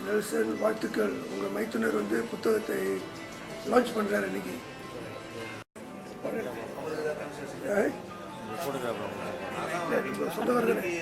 Nelson வாழ்த்துக்கள். உங்கள் மைத்துனர் வந்து புத்தகத்தை லான்ச் பண்ணுறாரு இன்னைக்கு. சொந்தக்காரர் தானே?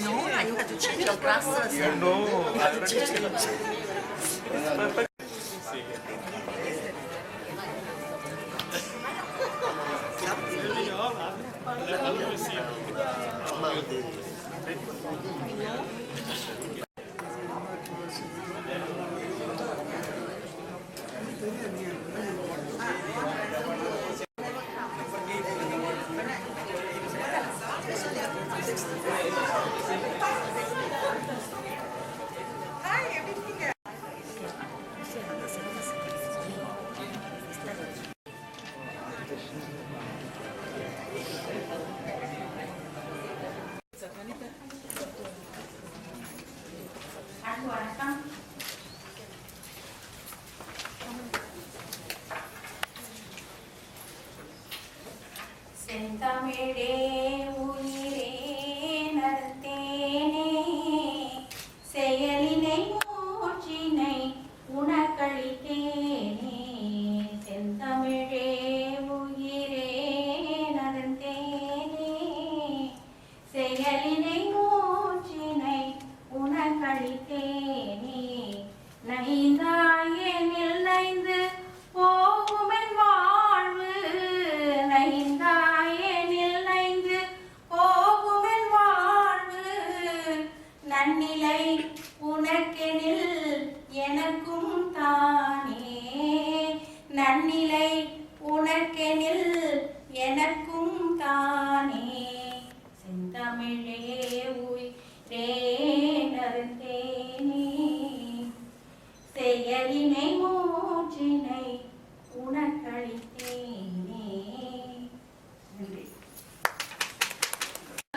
No, you have to change your glasses. You know, I have to change. செந்தமிழே உயிரே நடத்தேனே செயலினை மூச்சினை உனக்களித்தேனே. செந்தமிழே உயிரே நடந்தேனே செயலினை மூச்சினை உனக்களித்தேனே. நைந்தாயனில் நைந்து போகுமென் வாழ்வு, நைந்தாயனில் நைந்து போகுமென் வாழ்வு. நன்னிலை உனக்கெனில் எனக்கும் தானே, நன்னிலை உனக்கெனில் எனக்கும் தானே. செந்தமிழே உயிரே நடந்தேனே செயலினை மூச்சினை உனக்களித்தேனே.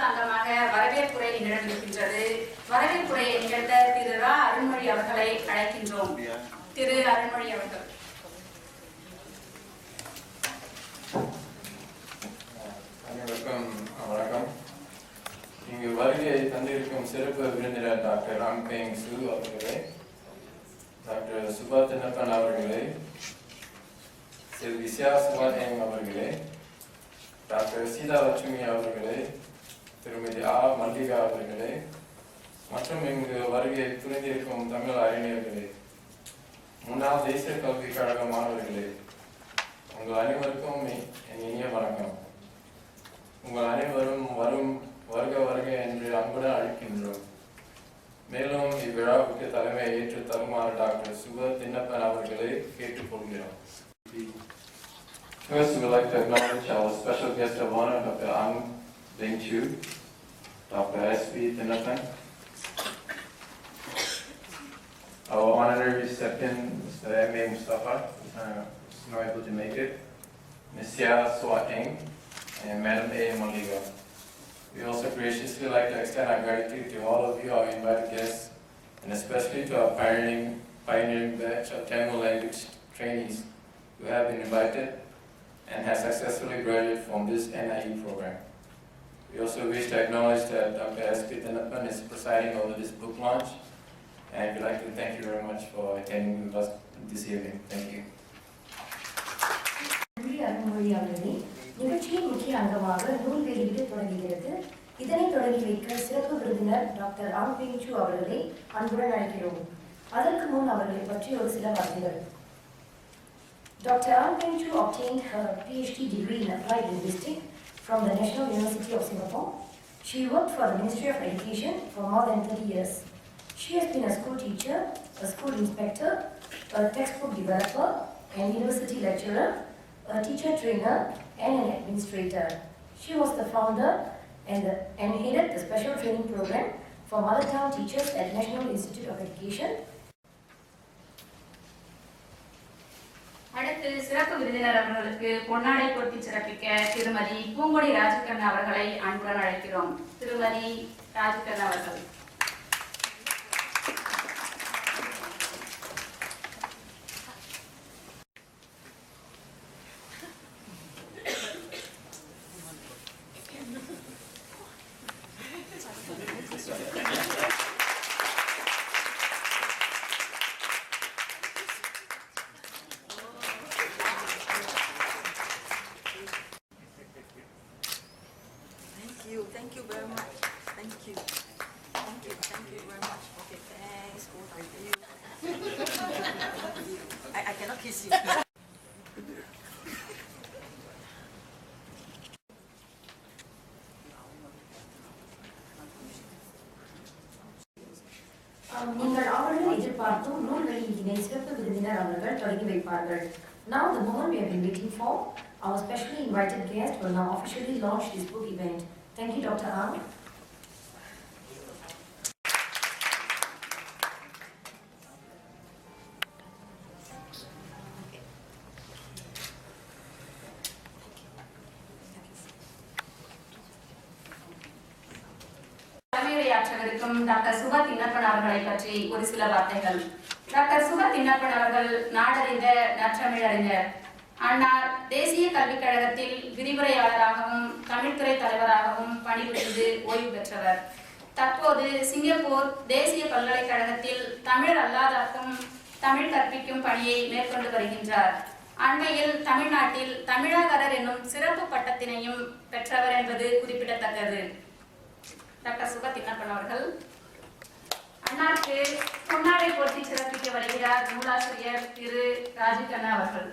அங்கமாக வரவேற்புரை நிகழ்ந்திருக்கின்றது. வரவேற்புரையை நிகழ்த்த திரு ரா அருண்மொழி அவர்களை அழைக்கின்றோம். திரு அருண்மொழி அவர்கள். அனைவருக்கும் வணக்கம். இங்கு வருகை தந்திருக்கும் சிறப்பு விருந்தினர் டாக்டர் ராம்பெங் சு அவர்களே, டாக்டர் சுபா தின்னப்பன் அவர்களே, செல்வி சியா சுவாங் அவர்களே, டாக்டர் சீதாலட்சுமி அவர்களே, திருமதி ஆ மல்லிகா அவர்களே மற்றும் இங்கு வருகை துணிந்திருக்கும் தமிழ் அறிஞர்களே, முன்னாள் தேசிய கல்விக் கழக மாணவர்களே, உங்கள் அனைவருக்கும் என் இனிய வணக்கம். உங்கள் அனைவரும் வருக வருக என்று அன்புடன் அழைக்கின்றோம். மேலும் இவ்விழாவுக்கு தலைமை ஏற்று தருமாறு டாக்டர் சுபா தின்னப்பன் அவர்களை கேட்டுக்கொள்கிறோம். First, we would like to acknowledge our special guest of honor, Dr. Ang Beng Chu, Dr. S.B. Thinnappan, our honorary recipient, Mr. M.A. Mustafa, who's not able to make it, Ms. Sia Soa Eng, and Madam A. Maliga. We also graciously like to extend our gratitude to all of you, our invited guests, and especially to our pioneering batch of Tamil language trainees who have been invited and have successfully graduated from this NIE program. We also wish to acknowledge that Dr. S.B. Thinnappan is presiding over this book launch, and we'd like to thank you very much for attending with us this evening. Thank you. நிகழ்ச்சியின் முக்கிய அங்கமாக நூல் வெளியீடு தொடங்குகிறது. இதனை தொடங்கி வைக்க சிறப்பு விருந்தினர் டாக்டர் ஆங் பெங் சு அவர்களை அன்புடன் அழைக்கிறோம். அதற்கு முன் அவர்களை பற்றி ஒரு சில வார்த்தைகள். Dr. Ang Peng Chu obtained her PhD degree in Applied Linguistics from the National University of Singapore. She worked for the Ministry of Education for more than 30 years. She has been a school teacher, a school inspector, a textbook developer, an university lecturer, a teacher trainer, and an administrator. She was the founder and headed the special training program for mother tongue teachers at National Institute of Education. அடுத்து சிறப்பு விருந்தினர் அவர்களுக்கு பொன்னாடை போட்டி சிறப்பிக்க திருமதி பூங்கொடி ராஜகண்ணா அவர்களை அன்புடன் அழைக்கிறோம். திருமதி ராஜகண்ணா அவர்கள். Thank you very much. Thank you very much. Okay, thanks. Oh, thank you. I cannot kiss you. நீங்கள் அவர்கள் எதிர்பார்க்கும் நூல் வெளியீட்டினை சிறப்பு விருந்தினர் அவர்கள் தொடங்கி வைப்பார்கள். Now the moment we have been waiting for, our specially invited guest will now officially launch this book event. Thank you, Dr. Ang. தலைமையுரையாற்றவிருக்கும் டாக்டர் சுபா தின்னப்பன் அவர்களை பற்றி ஒரு சில வார்த்தைகள். டாக்டர் சுபா தின்னப்பன் அவர்கள் நாடறிந்த நற்றமிழறிஞர். அன்னார் தேசிய கல்விக் கழகத்தில் விரிவுரையாளராகவும் தமிழ்துறை தலைவராகவும் பணிபுரிந்து ஓய்வு பெற்றவர். தற்போது சிங்கப்பூர் தேசிய பல்கலைக்கழகத்தில் தமிழ் அல்லாதாக்கும் தமிழ் கற்பிக்கும் பணியை மேற்கொண்டு வருகின்றார். அண்மையில் தமிழ்நாட்டில் தமிழாகரர் என்னும் சிறப்பு பட்டத்தினையும் பெற்றவர் என்பது குறிப்பிடத்தக்கது. டாக்டர் சுபா தின்னப்பன் அவர்கள். அன்னாருக்கு பொன்னாடை போட்டி சிறப்பிக்க வருகிறார் நூலாசிரியர் திரு ராஜகண்ணா அவர்கள்.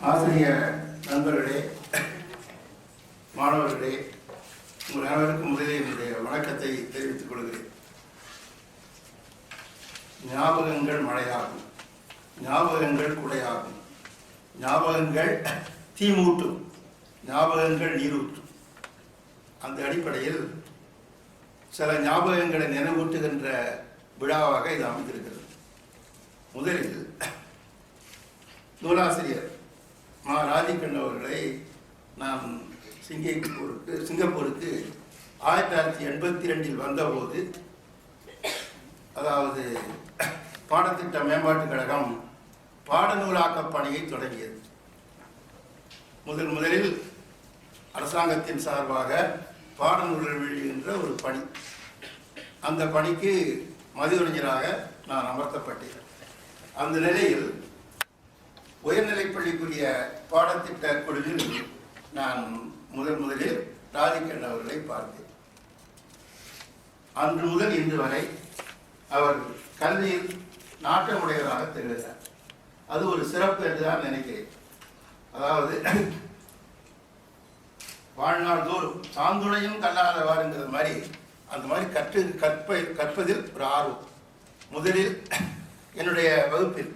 ஆசிரிய நண்பர்களே, மாணவர்களே, உங்கள் அனைவருக்கும் முதலில் என்னுடைய வணக்கத்தை தெரிவித்துக் கொள்கிறேன். ஞாபகங்கள் மழையாகும், ஞாபகங்கள் குடையாகும், ஞாபகங்கள் தீமூட்டும், ஞாபகங்கள் நீரூற்றும். அந்த அடிப்படையில் சில ஞாபகங்களை நினைவூட்டுகின்ற விழாவாக இது அமைந்திருக்கிறது. முதலில் நூலாசிரியர் மா ராஜகண்ணா அவர்களை நான் சிங்கப்பூருக்கு 1982 வந்தபோது, அதாவது பாடத்திட்ட மேம்பாட்டுக் கழகம் பாடநூலாக்க பணியை தொடங்கியது. முதலில் அரசாங்கத்தின் சார்பாக பாடநூல்கள் வெளியிடுகின்ற ஒரு பணி. அந்த பணிக்கு மதியுரைஞராக நான் அமர்த்தப்பட்டேன். அந்த நிலையில் உயர்நிலைப்பள்ளிக்குரிய பாடத்திட்ட குழுவில் நான் முதலில் ராஜகண்ணா அவர்களை பார்த்தேன். அன்று முதல் இன்று வரை அவர் கல்வியில் நாட்டமுடையவராக தெரிவித்தார். அது ஒரு சிறப்பு என்றுதான் நினைக்கிறேன். அதாவது வாழ்நாள் தோறும் சாந்துணையும் கல்லாதவாறுங்கிற மாதிரி அந்த மாதிரி கற்பதில் ஒரு ஆர்வம். முதலில் என்னுடைய வகுப்பில்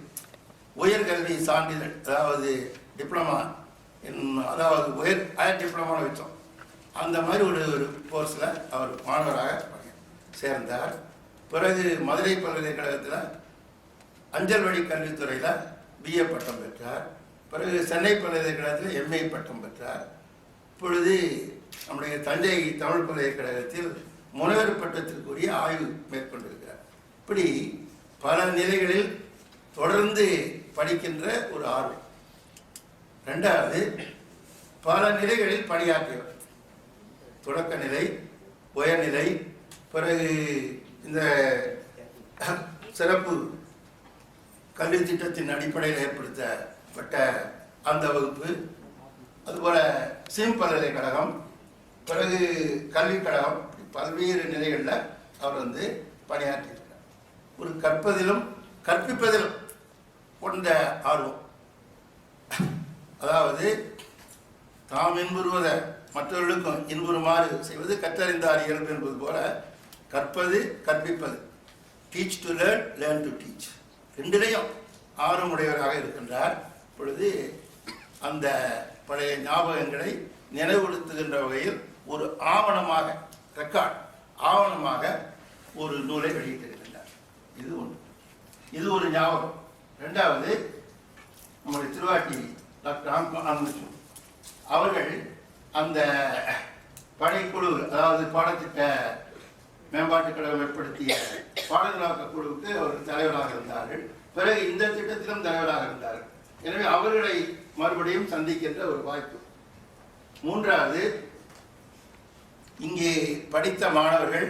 உயர்கல்வி சான்றிதழ், அதாவது டிப்ளமா, அதாவது ஹையர் டிப்ளமான்னு வச்சோம். அந்த மாதிரி ஒரு கோர்ஸில் அவர் மாணவராக சேர்ந்தார். பிறகு மதுரை பல்கலைக்கழகத்தில் அஞ்சல் வழி கல்வித்துறையில் பிஏ பட்டம் பெற்றார். பிறகு சென்னை பல்கலைக்கழகத்தில் எம்ஏ பட்டம் பெற்றார். இப்பொழுது நம்முடைய தஞ்சை தமிழ் பல்கலைக்கழகத்தில் முனைவர் பட்டத்திற்குரிய ஆய்வு மேற்கொண்டிருக்கிறார். இப்படி பல நிலைகளில் தொடர்ந்து படிக்கின்ற ஒரு ஆர்வம். ரெண்டாவது, பல நிலைகளில் பணியாற்றியவர். தொடக்க நிலை, உயர்நிலை, பிறகு இந்த சிறப்பு கல்வி திட்டத்தின் அடிப்படையில் ஏற்படுத்தப்பட்ட அந்த வகுப்பு, அதுபோல சிம் பல்கலைக்கழகம், பிறகு கல்விக் கழகம், பல்வேறு நிலைகளில் அவர் பணியாற்றியிருக்கிறார். ஒரு கற்பதிலும் கற்பிப்பதிலும் கொண்ட ஆர்வம். அதாவது தாம் இன்புறுவதை மற்றவர்களுக்கும் இன்புறுமாறு செய்வது கற்றறிந்தார் இயல்பு என்பது போல கற்பது கற்பிப்பது, teach to learn, learn to teach, ரெண்டிலையும் ஆர்வமுடையவராக இருக்கின்றார். இப்பொழுது அந்த பழைய ஞாபகங்களை நினைவுபடுத்துகின்ற வகையில் ஒரு ஆவணமாக ரெக்கார்ட் ஆவணமாக ஒரு நூலை வெளியிட்டிருக்கின்றார். இது ஒன்று. இது ஒரு ஞாபகம். ரெண்டாவது, நம்முடைய திருவாட்டி டாக்டர் ஆம்பேச்சு அவர்கள் அந்த பணிக்குழு, அதாவது பாடத்திட்ட மேம்பாட்டு கழகம் ஏற்படுத்திய பாடநூலாக்க குழுவுக்கு அவர்கள் தலைவராக இருந்தார்கள். பிறகு இந்த திட்டத்திலும் தலைவராக இருந்தார்கள். எனவே அவர்களை மறுபடியும் சந்திக்கின்ற ஒரு வாய்ப்பு. மூன்றாவது, இங்கே படித்த மாணவர்கள்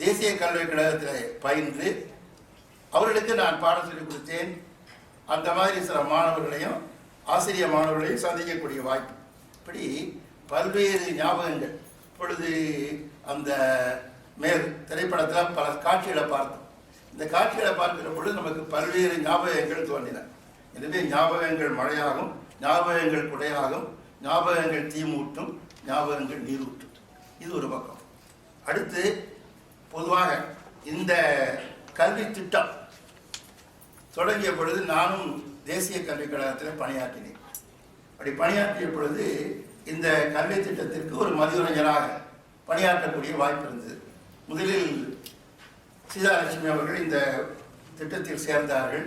தேசிய கல்விக் கழகத்தில் பயின்று அவர்களுக்கு நான் பாடம் சொல்லிக் கொடுத்தேன். அந்த மாதிரி சில மாணவர்களையும் ஆசிரியர் மாணவர்களையும் சந்திக்கக்கூடிய வாய்ப்பு. இப்படி பல்வேறு ஞாபகங்கள். இப்பொழுது அந்த திரைப்படத்தில் பல காட்சிகளை பார்த்தோம். இந்த காட்சிகளை பார்க்கிற பொழுது நமக்கு பல்வேறு ஞாபகங்கள் தோன்றின. எனவே ஞாபகங்கள் மழையாகும், ஞாபகங்கள் குடையாகும், ஞாபகங்கள் தீமூட்டும், ஞாபகங்கள் நீரூட்டும். இது ஒரு பக்கம். அடுத்து, பொதுவாக இந்த கல்வி திட்டம் தொடங்கிய பொழுது நானும் தேசிய கல்விக் கழகத்தில் பணியாற்றினேன். அப்படி பணியாற்றிய பொழுது இந்த கல்வி திட்டத்திற்கு ஒரு மதியுரைஞராக பணியாற்றக்கூடிய வாய்ப்பு இருந்தது. முதலில் சீதாலட்சுமி அவர்கள் இந்த திட்டத்தில் சேர்ந்தார்கள்.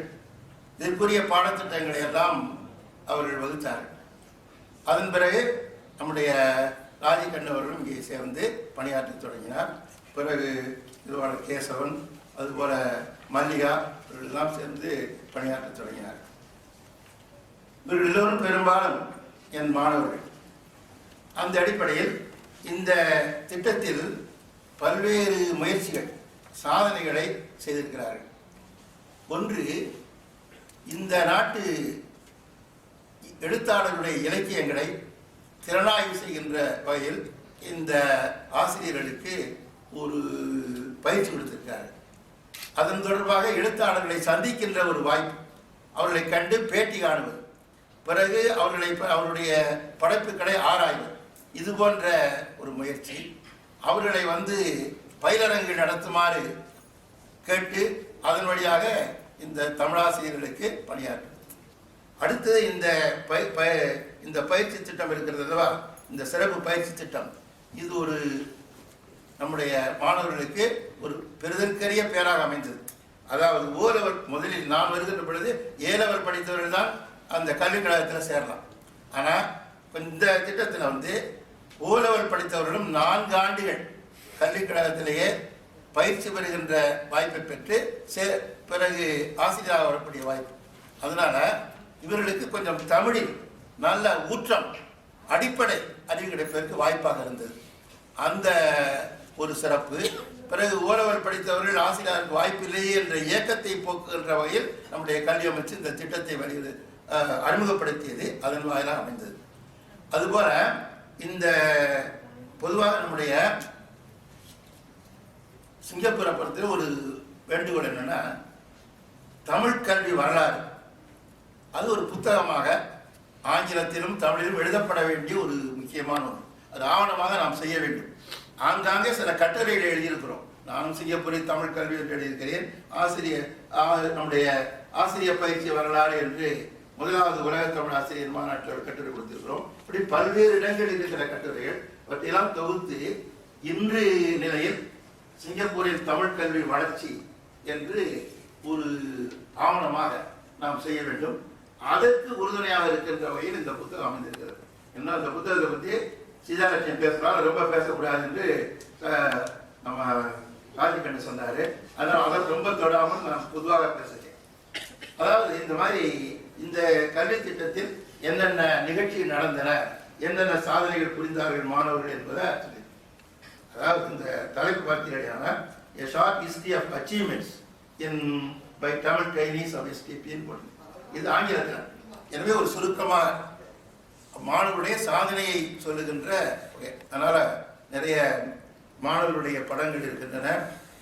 இதற்குரிய பாடத்திட்டங்களை எல்லாம் அவர்கள் வகுத்தார்கள். அதன் பிறகு நம்முடைய ராஜகண்ணன் அவர்களும் இங்கே சேர்ந்து பணியாற்ற தொடங்கினார். பிறகு திருவாளர் கேசவன், அதுபோல மல்லிகா இவர்களெல்லாம் சேர்ந்து பணியாற்ற தொடங்கினார். இவர்கள் எல்லோரும் பெரும்பாலும் என் மாணவர்கள். அந்த அடிப்படையில் இந்த திட்டத்தில் பல்வேறு முயற்சிகள், சாதனைகளை செய்திருக்கிறார்கள். ஒன்று, இந்த நாட்டு எழுத்தாளர்களுடைய இலக்கியங்களை திறனாய்வு செய்கின்ற வகையில் இந்த ஆசிரியர்களுக்கு ஒரு பயிற்சி கொடுத்திருக்கிறார்கள். அதன் தொடர்பாக எழுத்தாளர்களை சந்திக்கின்ற ஒரு வாய்ப்பு, அவர்களை கண்டு பேட்டி காணுவது, பிறகு அவருடைய படைப்புகளை ஆராய்வது, இது போன்ற ஒரு முயற்சி. அவர்களை பயிலரங்கு நடத்துமாறு கேட்டு அதன் வழியாக இந்த தமிழாசிரியர்களுக்கு பணியாற்றும். அடுத்து, இந்த பயிற்சி திட்டம் இருக்கிறது அல்லவா, இந்த சிறப்பு பயிற்சி திட்டம், இது ஒரு நம்முடைய மாணவர்களுக்கு ஒரு பெருதற்கரிய பேராக அமைந்தது. அதாவது ஓலவர், முதலில் நான் வருகின்ற பொழுது ஏலவர் படித்தவர்கள் தான் அந்த கல்விக் கழகத்தில் சேரலாம். ஆனால் இந்த திட்டத்தில் ஓலவர் படித்தவர்களும் 4 ஆண்டுகள் கல்விக் கழகத்திலேயே பயிற்சி பெறுகின்ற வாய்ப்பை பெற்று பிறகு ஆசிரியராக வரக்கூடிய வாய்ப்பு. அதனால இவர்களுக்கு கொஞ்சம் தமிழில் நல்ல ஊற்றம், அடிப்படை அறிவு கிடைப்பதற்கு வாய்ப்பாக இருந்தது. அந்த ஒரு சிறப்பு. பிறகு ஓலவர் படித்தவர்கள் ஆசிரியருக்கு வாய்ப்பு இல்லையே என்ற இயக்கத்தை போக்குகின்ற வகையில் நம்முடைய கல்வி அமைச்சு இந்த திட்டத்தை அறிமுகப்படுத்தியது, அதன் வாயிலாக அமைந்தது. அதுபோல இந்த பொதுவாக நம்முடைய சிங்கப்பூரை பொறுத்தவரை ஒரு வேண்டுகோள் என்னன்னா, தமிழ் கல்வி வரலாறு அது ஒரு புத்தகமாக ஆங்கிலத்திலும் தமிழிலும் எழுதப்பட வேண்டிய ஒரு முக்கியமான ஒன்று. அது ஆவணமாக நாம் செய்ய வேண்டும். ஆங்காங்கே சில கட்டுரைகளை எழுதியிருக்கிறோம். நானும் சிங்கப்பூரில் தமிழ் கல்வி என்று எழுதியிருக்கிறேன். நம்முடைய ஆசிரியர் பயிற்சி வரலாறு என்று 1வது உலக தமிழ் ஆசிரியர் மாநாட்டில் கட்டுரை கொடுத்திருக்கிறோம். இப்படி பல்வேறு இடங்களில் இருக்கிற கட்டுரைகள் அவற்றையெல்லாம் தொகுத்து இன்று நிலையில் சிங்கப்பூரில் தமிழ் கல்வி வளர்ச்சி என்று ஒரு ஆவணமாக நாம் செய்ய வேண்டும். அதற்கு உறுதுணையாக இருக்கின்ற வகையில் இந்த புத்தகம் அமைந்திருக்கிறது. என்ன, இந்த புத்தகத்தை பற்றி சீதாலட்சுமி பேசலாம், ரொம்ப பேசக்கூடாது என்று நம்ம ராஜகண்ணன் சொன்னார். அதனால் அதை ரொம்ப தொடாமல் நான் பொதுவாக பேசுகிறேன். அதாவது இந்த மாதிரி இந்த கல்வி திட்டத்தில் என்னென்ன நிகழ்ச்சி நடந்தன, என்னென்ன சாதனைகள் புரிந்தார்கள் மாணவர்கள் என்பதை சொல்லி, அதாவது இந்த தலைப்பு பார்த்தீங்கன்னா A short history of achievements by Tamil trainees of STP போட்டு, இது ஆங்கிலத்தில். எனவே ஒரு சுருக்கமாக மாணவருடைய சாதனையை சொல்லுகின்ற. அதனால நிறைய மாணவர்களுடைய படங்கள் இருக்கின்றன,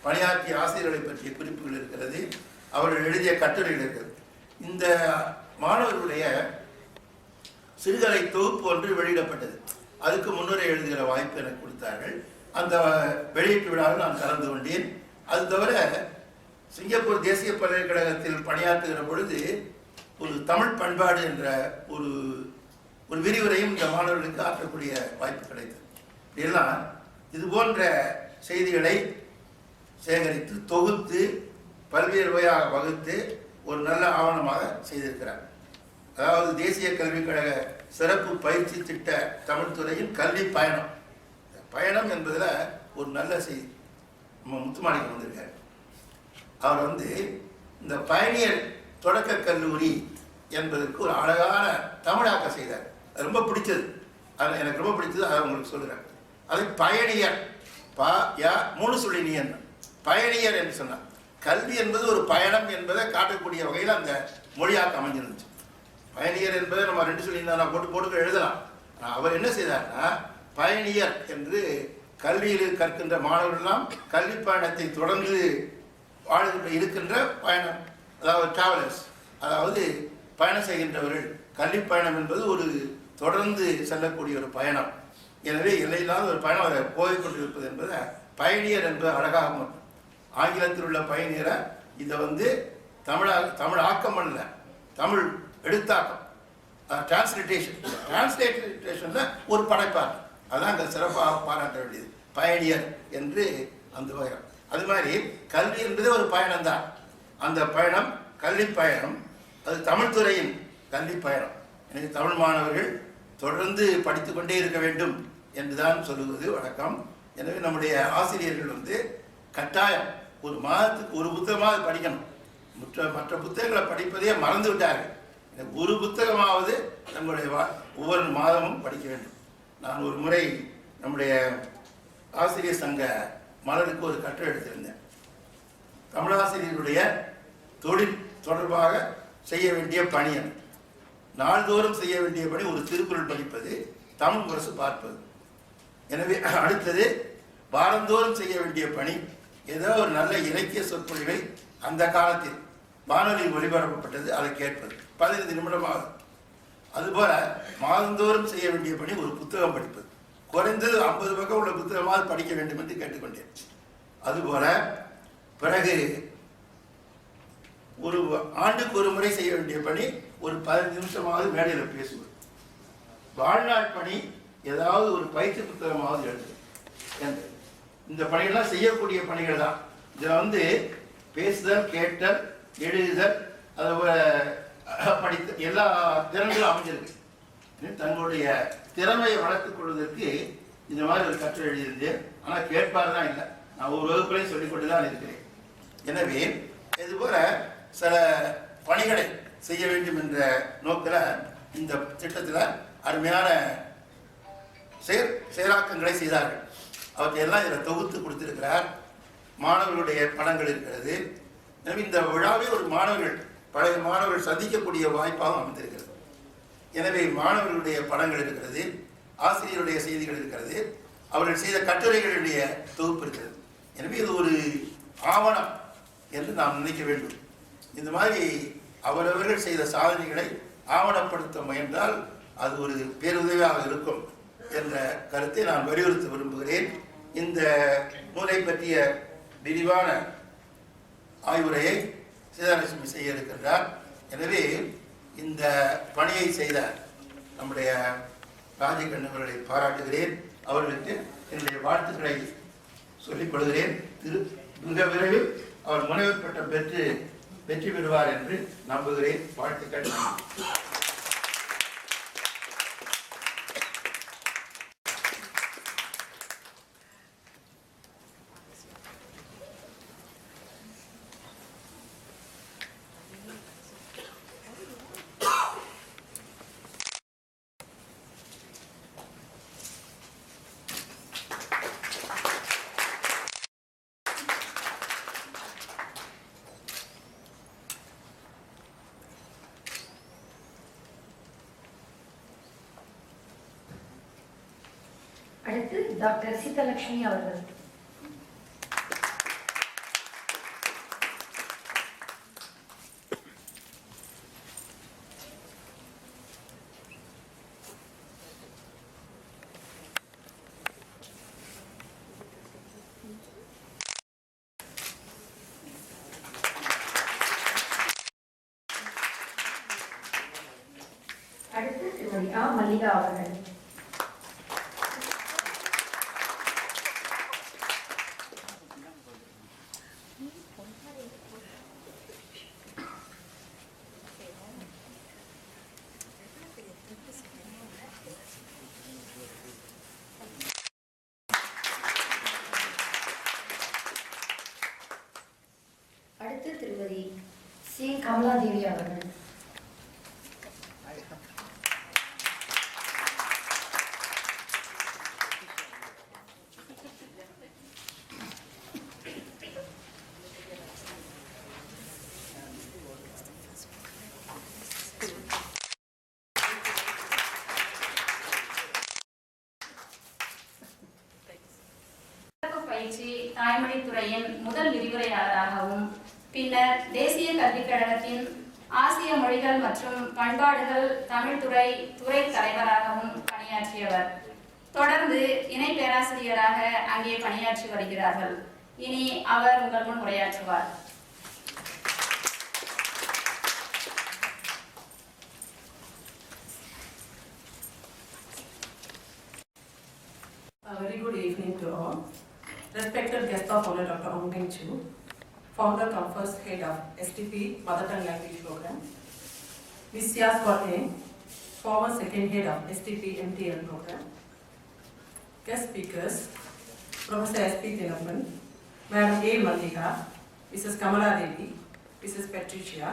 பணியாற்றிய ஆசிரியர்களை பற்றிய குறிப்புகள் இருக்கிறது, அவர்கள் எழுதிய கட்டுரைகள் இருக்கிறது. இந்த மாணவர்களுடைய சிறுகதை தொகுப்பு ஒன்று வெளியிடப்பட்டது. அதுக்கு முன்னுரை எழுதுகிற வாய்ப்பு எனக்கு கொடுத்தார்கள். அந்த வெளியீட்டு விழாவில் நான் கலந்து கொண்டேன். அது தவிர சிங்கப்பூர் தேசிய பல்கலைக்கழகத்தில் பணியாற்றுகிற பொழுது ஒரு தமிழ் பண்பாடு என்ற ஒரு விரிவுரையும் இந்த மாணவர்களுக்கு ஆற்றக்கூடிய வாய்ப்பு கிடைத்தது. இப்படியெல்லாம் இது போன்ற செய்திகளை சேகரித்து தொகுத்து பல்வேறு வகையாக வகுத்து ஒரு நல்ல ஆவணமாக செய்திருக்கிறார். அதாவது தேசிய கல்விக் கழக சிறப்பு பயிற்சி திட்ட தமிழ்துறையின் கல்வி பயணம். பயணம் என்பதில் ஒரு நல்ல செய்தி நம்ம முத்துமாணிக்கம் வந்திருக்கார். அவர் இந்த பயணியர் தொடக்க கல்லூரி என்பதற்கு ஒரு அழகான தமிழாக்கம் செய்தார். அது ரொம்ப பிடிச்சது. அது எனக்கு ரொம்ப பிடிச்சது. அதை உங்களுக்கு சொல்லுறேன். அதை பயணியர் மூணு சொல்லி நீ என்ன பயணியர் என்று சொன்னார். கல்வி என்பது ஒரு பயணம் என்பதை காட்டக்கூடிய வகையில் அந்த மொழியாக்கம் அமைஞ்சிருந்துச்சு. பயணியர் என்பதை நம்ம ரெண்டு சொல்லி நான் போட்டு எழுதலாம். அவர் என்ன செய்தார்னா பயணியர் என்று கல்வியில் கற்கின்ற மாணவர்களெல்லாம் கல்வி பயணத்தை தொடர்ந்து இருக்கின்ற பயணம், அதாவது டிராவலர்ஸ், அதாவது பயணம் செய்கின்றவர்கள். கல்வி பயணம் என்பது ஒரு தொடர்ந்து செல்லக்கூடிய ஒரு பயணம். எனவே எல்லையில்லாத ஒரு பயணம் அதை போய்கொண்டிருப்பது என்பதை பயணியர் என்பது அழகாக மட்டும். ஆங்கிலத்தில் உள்ள பயணியரை இதை தமிழ் ஆக்கம் அல்ல, தமிழ் எடுத்தாக்கம், டிரான்ஸ்லேஷனில் ஒரு படைப்பார். அதான் அங்கே சிறப்பாக பாராட்ட வேண்டியது பயணியர் என்று அந்த வகை. அது மாதிரி கல்வி என்பதே ஒரு பயணம்தான். அந்த பயணம் கல்வி பயணம், அது தமிழ்துறையின் கல்வி பயணம். எனவே தமிழ் மாணவர்கள் தொடர்ந்து படித்து கொண்டே இருக்க வேண்டும் என்றுதான் சொல்லுவது வழக்கம். எனவே நம்முடைய ஆசிரியர்கள் கட்டாயம் ஒரு மாதத்துக்கு ஒரு புத்தகமாக படிக்கணும். மற்ற புத்தகங்களை படிப்பதையே மறந்து விட்டார்கள். ஒரு புத்தகமாவது நம்முடைய ஒவ்வொரு மாதமும் படிக்க வேண்டும். நான் ஒரு முறை நம்முடைய ஆசிரியர் சங்க மலருக்கு ஒரு கட்டுரை எடுத்திருந்தேன். தமிழாசிரியருடைய தொழில் தொடர்பாக செய்ய வேண்டிய பணி, நாள்தோறும் செய்ய வேண்டிய பணி ஒரு திருக்குறள் படிப்பது, தமிழ் முரசு பார்ப்பது. எனவே அடுத்தது வாரந்தோறும் செய்ய வேண்டிய பணி ஏதோ ஒரு நல்ல இலக்கிய சொற்பொழிவை அந்த காலத்தில் வானொலியில் ஒளிபரப்பப்பட்டது அதை கேட்பது 15 நிமிடமாக. அதுபோல மாதந்தோறும் செய்ய வேண்டிய பணி ஒரு புத்தகம் படிப்பது, குறைந்தது 50 பக்கம் உள்ள புத்தகமாக படிக்க வேண்டும் என்று கேட்டுக்கொண்டேன். அதுபோல பிறகு ஒரு ஆண்டுக்கு ஒரு முறை செய்ய வேண்டிய பணி ஒரு 15 நிமிஷமாவது மேடையில் பேசுவது. வாழ்நாள் பணி ஏதாவது ஒரு பயிற்சி புத்தகமாவது எழுது. இந்த பணிகள்லாம் செய்யக்கூடிய பணிகள் தான். இதில் பேசுதல், கேட்டல், எழுதுதல், அதுபோல படித்த எல்லா திறன்களும் அமைஞ்சிருக்கு. தங்களுடைய திறமையை வளர்த்துக் கொள்வதற்கு இந்த மாதிரி ஒரு கட்டுரை எழுதியிருந்தேன். ஆனால் கேட்பார் தான் இல்லை. நான் ஒரு வகுப்புலையும் சொல்லிக்கொண்டு தான் இருக்கிறேன். எனவே இதுபோல சில பணிகளை செய்ய வேண்டும் என்ற நோக்கில் இந்த திட்டத்தில் அருமையான செயலாக்கங்களை செய்தார்கள். அவற்றையெல்லாம் இதில் தொகுத்து கொடுத்திருக்கிறார். மாணவர்களுடைய படங்கள் இருக்கிறது. எனவே இந்த விழாவை ஒரு பழைய மாணவர்கள் சந்திக்கக்கூடிய வாய்ப்பாக அமைந்திருக்கிறது. எனவே மாணவர்களுடைய படங்கள் இருக்கிறது, ஆசிரியருடைய செய்திகள் இருக்கிறது, அவர்கள் செய்த கட்டுரைகளுடைய தொகுப்பு இருக்கிறது. எனவே இது ஒரு ஆவணம் என்று நாம் நினைக்க வேண்டும். இந்த மாதிரி அவரவர்கள் செய்த சாதனைகளை ஆவணப்படுத்த முயன்றால் அது ஒரு பேருதவியாக இருக்கும் என்ற கருத்தை நான் வலியுறுத்த விரும்புகிறேன். இந்த நூலை பற்றிய விரிவான ஆய்வுரையை சீதாலட்சுமி செய்ய இருக்கின்றார். எனவே இந்த பணியை செய்த நம்முடைய ராஜகண்ணன் அவர்களை பாராட்டுகிறேன். அவர்களுக்கு என்னுடைய வாழ்த்துக்களை சொல்லிக் கொள்கிறேன். மிக விரைவில் அவர் முனைவர் பட்டம் பெற்று வெற்றி பெறுவார் என்று நம்புகிறேன். வாழ்த்துக்கள். அடுத்து டாக்டர் சீதாலட்சுமி அவர்கள். அடுத்து திருமதி மல்லிகா அவர்கள். தாய்மொழி துறையின் முதல் விரிவுரையாளராகவும் பின்னர் தேசிய கல்விக் கழகத்தின் ஆசிய மொழிகள் மற்றும் பண்பாடுகள் தமிழ் துறை தலைவராகவும் பணியாற்றியவர். தொடர்ந்து இணை பேராசிரியராக அங்கே பணியாற்றி வருகிறார்கள். இனி அவர் உங்கள் முன் உரையாற்றுவார். A very good evening to all. Respected guest of honor Dr. Ong Peng Chu, founder cum first head of STP Mother Tongue Language Program. Ms. Sia Swateng, former second head of STP MTL Program. Guest speakers, Professor S.P. Thinappan, Madam A. Mallika, Mrs. Kamala Devi, Mrs. Patricia.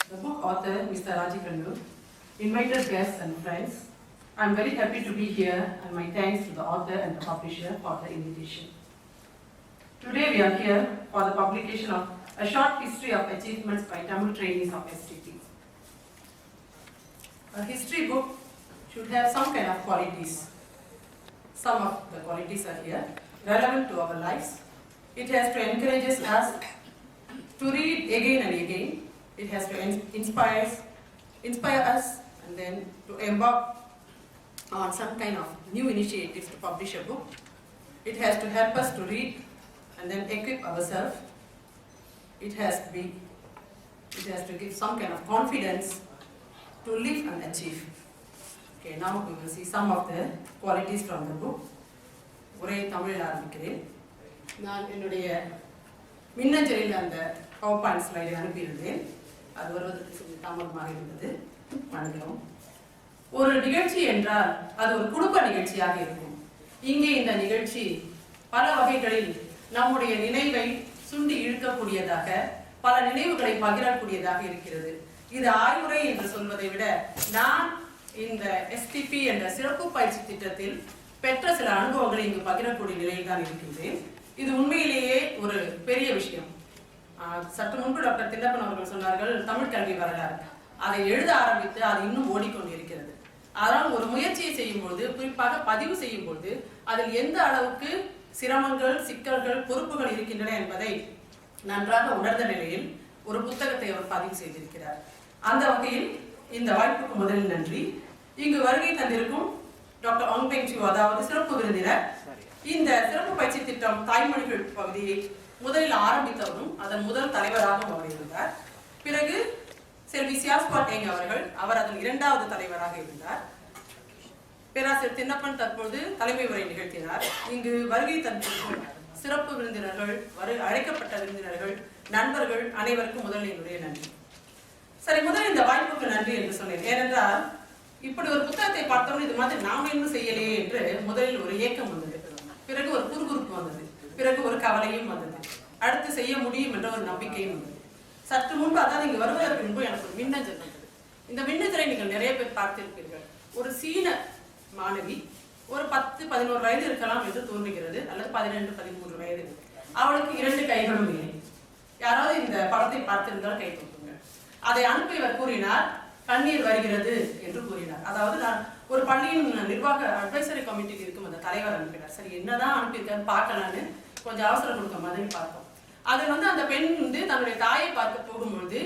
The book author, Mr. Rajiv Randu, invited guests and friends. I am very happy to be here, and my thanks to the author and the publisher for the invitation. Today we are here for the publication of a short history of achievements by Tamil trainees of STP. A history book should have some kind of qualities. Some of the qualities are here, relevant to our lives. It has to encourage us to read again and again. It has to inspire us, and then to embark on some kind of new initiatives to publish a book. It has to help us to read and then equip ourselves. It has to give some kind of confidence to live and achieve. Okay, now we will see some of the qualities from the book. ஒரே தமிழில் ஆரம்பிக்கிறேன். நான் என்னுடைய மின்னஞ்சலில் அந்த PowerPoint ஸ்லைடை அனுப்பியிருந்தேன். அது வருவதற்கு தாமதமாக இருந்தது, வணக்கம். ஒரு நிகழ்ச்சி என்றால் அது ஒரு குடும்ப நிகழ்ச்சியாக இருக்கும். இங்கே இந்த நிகழ்ச்சி பல வகைகளில் நம்முடைய நினைவை சுண்டி இழுக்கக்கூடியதாக, பல நினைவுகளை பகிரக்கூடியதாக இருக்கிறது. இது ஆய்வுரை என்று சொல்வதை விட நான் இந்த STP என்ற சிறப்பு பயிற்சி திட்டத்தில் பெற்ற சில அனுபவங்களை இங்கு பகிரக்கூடிய நிலையில் தான் இருக்கின்றேன். இது உண்மையிலேயே ஒரு பெரிய விஷயம். சற்று முன்பு டாக்டர் தின்னப்பன் அவர்கள் சொன்னார்கள் தமிழ் கல்வி வரலாறு. அதை எழுத ஆரம்பித்து அது இன்னும் ஓடிக்கொண்டிருக்கிறது. அதனால் ஒரு முயற்சியை செய்யும்போது, குறிப்பாக பதிவு செய்யும்போது, அதில் எந்த அளவுக்கு சிரமங்கள், சிக்கல்கள், பொறுப்புகள் இருக்கின்றன என்பதை நன்றாக உணர்ந்த நிலையில் ஒரு புத்தகத்தை அவர் பதிவு செய்திருக்கிறார். அந்த வகையில் இந்த வாய்ப்புக்கு முதலில் நன்றி. இங்கு வருகை தந்திருக்கும் டாக்டர் ஆங் பெங் சூ, அதாவது சிறப்பு விருந்தினர், இந்த சிறப்பு பயிற்சி திட்டம் தாய்மொழிகள் பகுதியை முதலில் ஆரம்பித்தவரும் அதன் முதல் தலைவராகவும் அவர் இருந்தார். பிறகு செல்வி சியா ஸ்வாட்டேங் அவர் அதன் இரண்டாவது தலைவராக இருந்தார். பேராசிரியர் தின்னப்பன் தற்போது தலைமை உரை நிகழ்த்தினார். இங்கு வருகை தந்திருக்கும் சிறப்பு விருந்தினர்கள், அழைக்கப்பட்ட விருந்தினர்கள், நண்பர்கள் அனைவருக்கும் முதலில் என்னுடைய நன்றி. சரி, முதல் இந்த வாய்ப்புக்கு நன்றி என்று சொன்னேன். ஏனென்றால் இப்படி ஒரு புத்தகத்தை பார்த்தோம், இது மாதிரி நாம இன்னும் செய்யலையே என்று முதலில் ஒரு ஏக்கம் வந்தது. பிறகு ஒரு குறுகுறுப்பு வந்தது. பிறகு ஒரு கவலையும் வந்தது. அடுத்து செய்ய முடியும் என்ற ஒரு நம்பிக்கையும் வந்தது. சற்று முன்பு, அதாவது இங்கு வருவதற்கு முன்பு எனக்கு ஒரு மின்னஞ்சல் வந்தது. இந்த மின்னஞ்சலை நீங்கள் நிறைய பேர் பார்த்திருப்பீர்கள். ஒரு சீன மாணவி, ஒரு 10-11 வயது இருக்கலாம் என்று தோன்றுகிறது, அல்லது 12-13 வயது. அவளுக்கு 2 கைகளும் இல்லை. யாராவது இந்த படத்தை பார்த்திருந்தால் கை தூக்குங்க. அதை அனுப்பியவர் கூறினார், கண்ணீர் வருகிறது என்று கூறினார். அதாவது நான் ஒரு பள்ளியின் நிர்வாக அட்வைசரி கமிட்டிக்கு இருக்கும் அந்த தலைவர் அனுப்பினார். சரி, என்னதான் அனுப்பியிருக்காரு பார்க்கலான்னு கொஞ்சம் அவசரம் கொடுக்க மாதிரி பார்த்தோம். அதில் அந்த பெண் தன்னுடைய தாயை பார்க்க போகும்பொழுது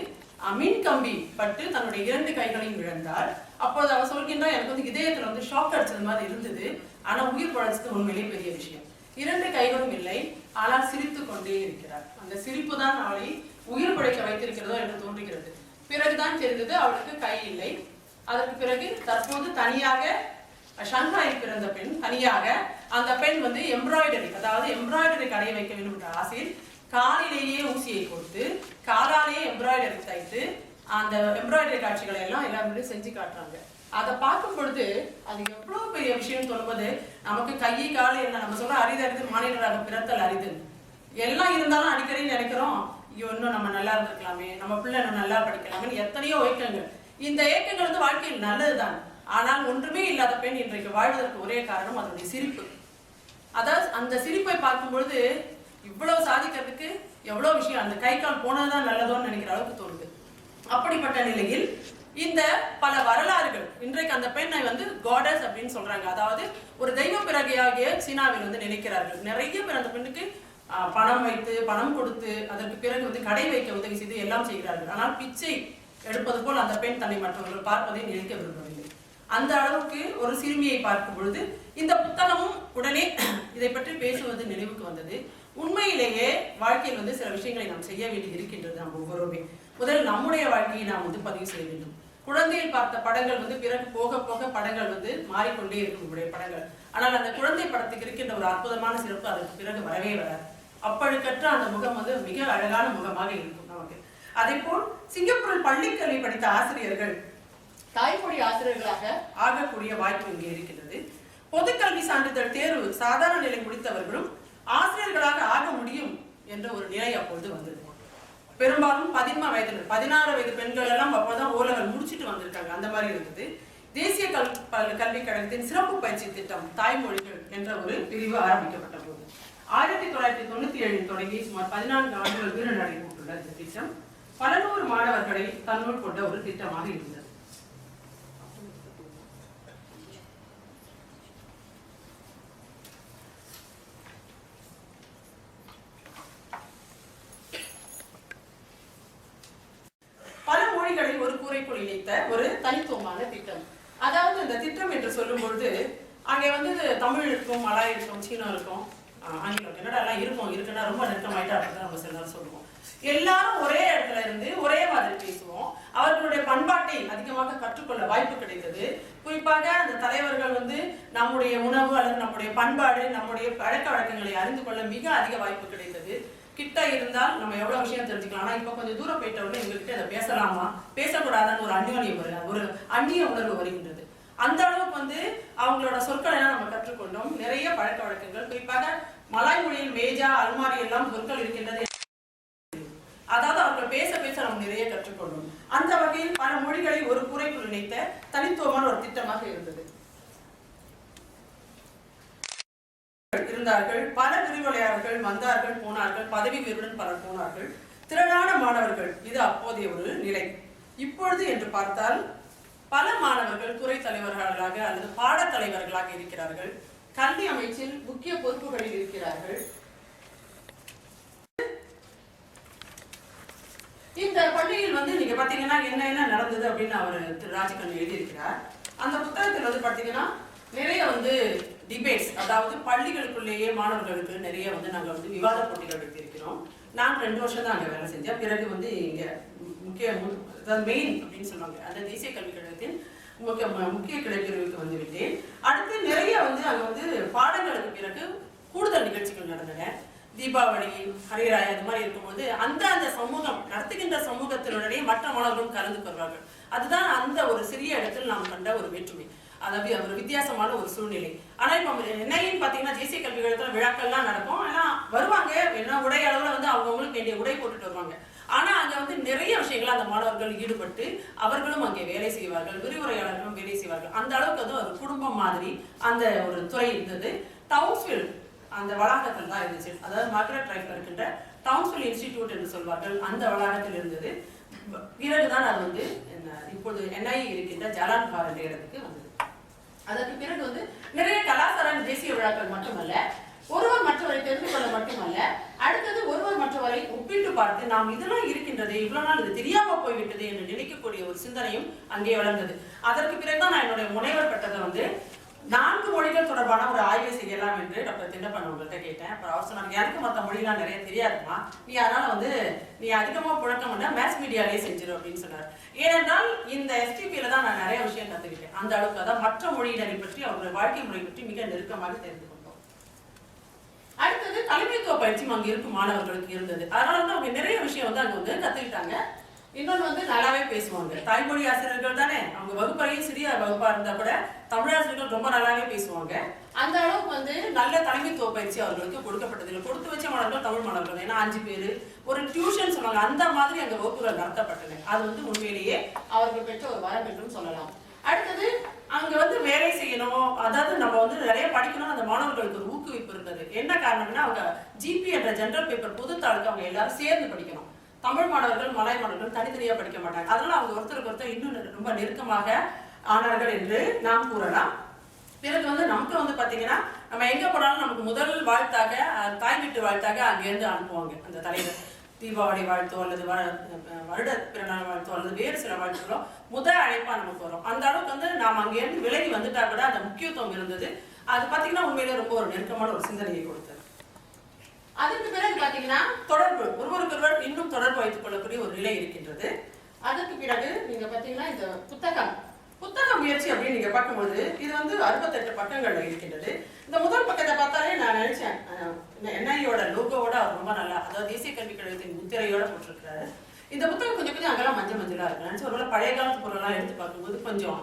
மின் கம்பி பட்டு தன்னுடைய 2 கைகளையும் இழந்தார். அப்போது அவர் சொல்கின்றார், எனக்கு இதயத்தில் ஷாக் அடிச்சது மாதிரி இருந்தது, ஆனா உயிர் பழச்சது உண்மையிலே பெரிய விஷயம். 2 கைகளும் இல்லை, ஆனால் சிரித்து கொண்டே இருக்கிறார். அந்த சிரிப்பு தான் அவளை உயிர் பழைக்க வைத்திருக்கிறதோ என்று தோன்றுகிறது. பிறகுதான் தெரிந்தது அவளுக்கு கை இல்லை. அதற்கு பிறகு தற்போது தனியாக ஷங்காயில் பிறந்த பெண், தனியாக அந்த பெண் எம்ப்ராய்டரி, அதாவது எம்ப்ராய்டரி கடையை வைக்க வேண்டும் என்ற ஆசையில் காலிலேயே ஊசியை கொடுத்து காலாலேயே எம்ப்ராய்டரி தைத்து அந்த எம்ப்ராய்டரி காட்சிகளை எல்லாம் எல்லாருமே செஞ்சு காட்டுறாங்க. அதை பார்க்கும் பொழுது அது எவ்வளவு பெரிய விஷயம் சொல்லும்போது, நமக்கு கையை காலை என்ன நம்ம சொல்ற அரிது மாநிலராக பிறத்தல் அரிது எல்லாம் இருந்தாலும் அடிக்கடி நினைக்கிறோம், இன்னும் நம்ம நல்லா இருந்திருக்கலாமே, நம்ம பிள்ளை நல்லா படிக்கலாமே, எத்தனையோ ஏக்கங்கள். இந்த ஏக்கங்கள் வாழ்க்கையில் நல்லதுதான். ஆனால் ஒன்றுமே இல்லாத பெண் இன்றைக்கு வாழ்வதற்கு ஒரே காரணம் அதனுடைய சிரிப்பு. அதாவது அந்த சிரிப்பை பார்க்கும் பொழுது இவ்வளவு சாதிக்கிறதுக்கு எவ்வளவு விஷயம், அந்த கை கால் போனதுதான் நல்லதோன்னு நினைக்கிற அளவுக்கு தோணுது. அப்படிப்பட்ட நிலையில் இந்த பல வரலாறுகள் இன்றைக்கு அந்த பெண்ணை வந்து காடஸ் அப்படின்னு சொல்றாங்க. அதாவது ஒரு தெய்வ பிறகையாகிய சீனாவில் வந்து நினைக்கிறார்கள். நிறைய பேர் அந்த பெண்ணுக்கு பணம் வைத்து பணம் கொடுத்து அதற்கு பிறகு வந்து கடை வைக்க உதவி செய்து எல்லாம் செய்கிறார்கள். ஆனால் பிச்சை எடுப்பது போல் அந்த பெண் தன்னை மற்றவர்கள் பார்ப்பதை நினைக்க விரும்பவில்லை. அந்த அளவுக்கு ஒரு சிறுமியை பார்க்கும் பொழுது இந்த புத்தகமும் உடனே இதை பற்றி பேசுவது நினைவுக்கு வந்தது. உண்மையிலேயே வாழ்க்கையில் வந்து சில விஷயங்களை நாம் செய்ய வேண்டி இருக்கின்றது. நாம் ஒவ்வொருவருமே முதல் நம்முடைய வாழ்க்கையை நாம் வந்து பதிவு செய்ய வேண்டும். குழந்தையில் பார்த்த படங்கள் வந்து பிறகு போக போக படங்கள் வந்து மாறிக்கொண்டே இருக்கும் நம்முடைய படங்கள். ஆனால் அந்த குழந்தை படத்துக்கு இருக்கின்ற ஒரு அற்புதமான சிறப்பு அதற்கு பிறகு வரவே வராது. அப்பழுக்கற்ற அந்த முகம் வந்து மிக அழகான முகமாக இருக்கும் நமக்கு. அதே போல் சிங்கப்பூரில் பள்ளிக்கல்வி படித்த ஆசிரியர்கள் தாய்மொழி ஆசிரியர்களாக ஆகக்கூடிய வாய்ப்பு இங்கே இருக்கின்றது. பொதுக்கல்வி சான்றிதழ் தேர்வு சாதாரண நிலை முடித்தவர்களும் ஆசிரியர்களாக ஆக முடியும் என்ற ஒரு நிலை அப்பொழுது வந்தது. பெரும்பாலும் 16 வயது பெண்கள் எல்லாம் அப்போதான் ஓலெவல் முடிச்சுட்டு வந்திருக்காங்க. அந்த மாதிரி இருந்தது. தேசிய கல்விக் கழகத்தின் சிறப்பு பயிற்சி திட்டம் தாய்மொழிகள் என்ற ஒரு பிரிவு ஆரம்பிக்கப்பட்ட போது 1997 தொடங்கி சுமார் 14 ஆண்டுகள் வீர நடைபெற்றுள்ள இந்த திட்டம் பல நூறு மாணவர்களை தன்னுள் கொண்ட ஒரு திட்டமாக இருந்தது. பல மொழிகளை ஒரு கூரைக்குள் இணைத்த ஒரு தனித்துவமான திட்டம். அதாவது இந்த திட்டம் என்று சொல்லும் பொழுது அங்கே வந்து தமிழ் இருக்கும், மலாய் இருக்கும், சீனம் இருக்கும், ஆங்கிலம், கன்னடா எல்லாம் இருக்குன்னா ரொம்ப நெருக்கமாயிட்டா அப்படின்னு நம்ம சில நேரம் சொல்லுவோம். எல்லாரும் ஒரே இடத்துல இருந்து ஒரே மாதிரி பேசுவோம். அவர்களுடைய பண்பாட்டை அதிகமாக கற்றுக்கொள்ள வாய்ப்பு கிடைத்தது. குறிப்பாக அந்த தலைவர்கள் வந்து நம்முடைய உணவு அல்லது நம்முடைய பண்பாடு, நம்முடைய பழக்க வழக்கங்களை அறிந்து கொள்ள மிக அதிக வாய்ப்பு கிடைத்தது. கிட்ட இருந்தால் நம்ம எவ்வளவு விஷயம் தெரிஞ்சுக்கலாம். ஆனா இப்ப கொஞ்சம் தூரம் போயிட்டவங்க எங்ககிட்ட அதை பேசலாமா பேசக்கூடாதான்னு ஒரு அந்நிய உணர்வு வருகின்றது. அந்த அளவுக்கு வந்து அவங்களோட சொற்களை எல்லாம் நம்ம கற்றுக்கொண்டோம். நிறைய பழக்க வழக்கங்கள், குறிப்பாக மலாய் மொழியில் மேஜா, அல்மாரி எல்லாம் சொற்கள் இருக்கின்றது. அதாவது அவர்கள் பேச பேச நம்ம நிறைய கற்றுக்கொண்டோம். அந்த வகையில் பல மொழிகளை ஒரு கூரைக்குள் இணைத்த தனித்துவமான ஒரு திட்டமாக இருந்தது. இருந்தார்கள் பல விரிவுரையாளர்கள் வந்தார்கள் போனார்கள், பதவி உயர்வுடன் பலர் போனார்கள், திரளான மாணவர்கள். இது அப்போதைய ஒரு நிலை. இப்பொழுது என்று பார்த்தால் பல மாணவர்கள் துறை தலைவர்களாக அல்லது பாடத்தலைவர்களாக இருக்கிறார்கள். கல்வி அமைச்சில் முக்கிய பொறுப்புகளில் இருக்கிறார்கள். இந்த பள்ளியில் வந்து நீங்க பாத்தீங்கன்னா என்ன நடந்தது அப்படின்னு அவர் திரு ராஜகண்ணன் எழுதியிருக்கிறார். அந்த புத்தகத்தில் வந்து பாத்தீங்கன்னா நிறைய வந்து டிபேட்ஸ், அதாவது பள்ளிகளுக்குள்ளேயே மாணவர்களுக்கு நிறைய வந்து நாங்கள் வந்து விவாத போட்டிகள் வைத்திருக்கிறோம். நான் 2 வருஷம் தான் அங்கே வேலை செஞ்சேன். பிறகு வந்து இங்கே மெயின் அப்படின்னு சொல்லுவாங்க அந்த தேசிய கல்விக் கழகத்தின் முக்கிய கிளைப்பிரிவுக்கு வந்து விட்டேன். அடுத்து நிறைய வந்து அங்கே வந்து பாடங்களுக்கு பிறகு கூடுதல் நிகழ்ச்சிகள் நடந்தன. தீபாவளி, ஹரிராய் அது மாதிரி இருக்கும்போது அந்த சமூகம் நடத்துகின்ற சமூகத்தினுடைய மற்ற மாணவர்களும் கலந்து கொள்வார்கள். அதுதான் அந்த ஒரு சிறிய இடத்தில் நாம் கண்ட ஒரு வேற்றுமை, அதாவது ஒரு வித்தியாசமான ஒரு சூழ்நிலை. ஆனா இப்ப என்னையும் பாத்தீங்கன்னா தேசிய கல்வி கழகத்துல விழாக்கள்லாம் நடக்கும். ஆனா வருவாங்க, என்ன உடை அளவுல வந்து அவங்களுக்கு வேண்டிய உடை போட்டுட்டு வருவாங்க. ஆனா அங்க வந்து நிறைய விஷயங்கள் அந்த மாணவர்கள் ஈடுபட்டு அவர்களும் அங்கே வேலை செய்வார்கள், விரிவுரையாளர்களும் வேலை செய்வார்கள். அந்த அளவுக்கு அது ஒரு குடும்பம் மாதிரி அந்த ஒரு துறை இருந்தது. டவுன்ஸ்வில் அந்த வளாகத்தில் தான் இருந்துச்சு. அதாவது மார்கரெட் ட்ரைவ்ல இருக்கின்ற டவுன்ஸ்வில் இன்ஸ்டிடியூட் என்று சொல்வார்கள், அந்த வளாகத்தில் இருந்தது. பிறகுதான் அது வந்து இப்போது NI இருக்கின்ற ஜலான் கார் என்ற இடத்துக்கு வந்தது. அதற்கு பிறகு வந்து நிறைய கலாச்சார தேசிய விழாக்கள் மட்டுமல்ல, ஒருவர் மற்றவரை தெரிந்து கொள்ள மட்டுமல்ல, அடுத்தது ஒருவர் மற்றவரை ஒப்பிட்டு பார்த்து நாம் இதெல்லாம் இருக்கின்றது, இவ்வளவு நாள் இது தெரியாம போய்விட்டது என்று நினைக்கக்கூடிய ஒரு சிந்தனையும் அங்கே வளர்ந்தது. அதற்கு பிறகுதான் நான் என்னுடைய முனைவர் பட்டத்தை வந்து 4 மொழிகள் தொடர்பான ஒரு ஆய்வை செய்யலாம் என்று டாக்டர் திண்டப்பன் உங்கள்கிட்ட கேட்டேன். அப்புறம் அவர் சொன்னாங்க, எனக்கு மற்ற மொழிலாம் நிறைய தெரியாதுமா, நீ அதனால வந்து நீ அதிகமாக புழக்கம் பண்ண மேத்ஸ் மீடியாலே செஞ்சிடும் அப்படின்னு சொன்னார். ஏனென்றால் இந்த STPல தான் நான் நிறைய விஷயம் கற்றுக்கிட்டேன். அந்த அளவுக்கு அதான் மற்ற மொழியினரை பற்றி அவருடைய வாழ்க்கை முறை பற்றி மிக நெருக்கமாக தெரிந்து கொண்டோம். அடுத்தது தலைமைத்துவ பயிற்சியும் அங்கே இருக்கும் மாணவர்களுக்கு இருந்தது. அதனால வந்து அவங்க நிறைய விஷயம் வந்து அங்கே வந்து கற்றுக்கிட்டாங்க. இன்னொன்று வந்து நல்லாவே பேசுவாங்க. தாய்மொழி ஆசிரியர்கள் தானே, அவங்க வகுப்பறையும் சிறிய வகுப்பா இருந்தா கூட தமிழாசிரியர்கள் ரொம்ப நல்லாவே பேசுவாங்க. அந்த அளவுக்கு வந்து நல்ல தலைமைத்துவ பயிற்சி அவர்களுக்கு கொடுக்கப்பட்டதில்லை. கொடுத்து வச்ச மாணவர்கள் தமிழ் மாணவர்கள், ஏன்னா 5 பேர் ஒரு டியூஷன் சொன்னாங்க, அந்த மாதிரி அந்த வகுப்புகள் நடத்தப்பட்டன. அது வந்து உண்மையிலேயே அவர்கள் பெற்ற ஒரு வரம் என்றும் சொல்லலாம். அடுத்தது அங்க வந்து வேலை செய்யணும், அதாவது நம்ம வந்து நிறைய படிக்கணும், அந்த மாணவர்களுக்கு ஒரு ஊக்குவிப்பு இருந்தது. என்ன காரணம்னா அவங்க GP என்ற ஜெனரல் பேப்பர் பொதுத்தாளுக்கு அவங்க எல்லாரும் சேர்ந்து படிக்கணும். தமிழ் மாணவர்கள் மலாய் மாணவர்கள் தனித்தனியாக படிக்க மாட்டாங்க. அதனால அவங்க ஒருத்தருக்கு ஒருத்தர் இன்னும் ரொம்ப நெருக்கமாக ஆனார்கள் என்று நாம் கூறலாம். பிறகு வந்து நமக்கு வந்து பார்த்தீங்கன்னா நம்ம எங்கே போனாலும் நமக்கு முதல் வாழ்த்தாக தாய் வீட்டு வாழ்த்தாக அங்கேருந்து அனுப்புவாங்க அந்த தலைவர். தீபாவளி வாழ்த்தோ அல்லது வருட பிறநாள் வாழ்த்தோ அல்லது வேறு சில வாழ்த்துகளோ முதல் அழைப்பாக நமக்கு வரும். அந்த அளவுக்கு வந்து நாம் அங்கேருந்து விலகி வந்துட்டா கூட அந்த முக்கியத்துவம் இருந்தது. அது பார்த்தீங்கன்னா உண்மையிலே ரொம்ப ஒரு நெருக்கமான ஒரு சிந்தனையை கொடுத்தது. அதுக்கு பிறகு பார்த்தீங்கன்னா தொடர்பு, ஒருவருக்கொருவர் இன்னும் தொடர்பு வைத்துக் கொள்ளக்கூடிய ஒரு நிலை இருக்கின்றது. அதுக்கு பிறகு நீங்க பார்த்தீங்கன்னா இந்த புத்தக முயற்சி அப்படின்னு நீங்க பார்க்கும்போது இது வந்து 68 பக்கங்கள்ல இருக்கின்றது. இந்த முதல் பக்கத்தை பார்த்தாலே நான் நினைச்சேன் என்ஐயோட லோகோவோட அவர் ரொம்ப நல்லா, அதாவது தேசிய கல்விக் கழகத்தின் முத்திரையோட போட்டிருக்கிறாரு. இந்த புத்தகம் கொஞ்சம் அங்கெல்லாம் மஞ்சளா இருக்கு. நினைச்சு ஒருவேளை பழைய காலத்து பொருளெல்லாம் எடுத்து பார்க்கும்போது கொஞ்சம்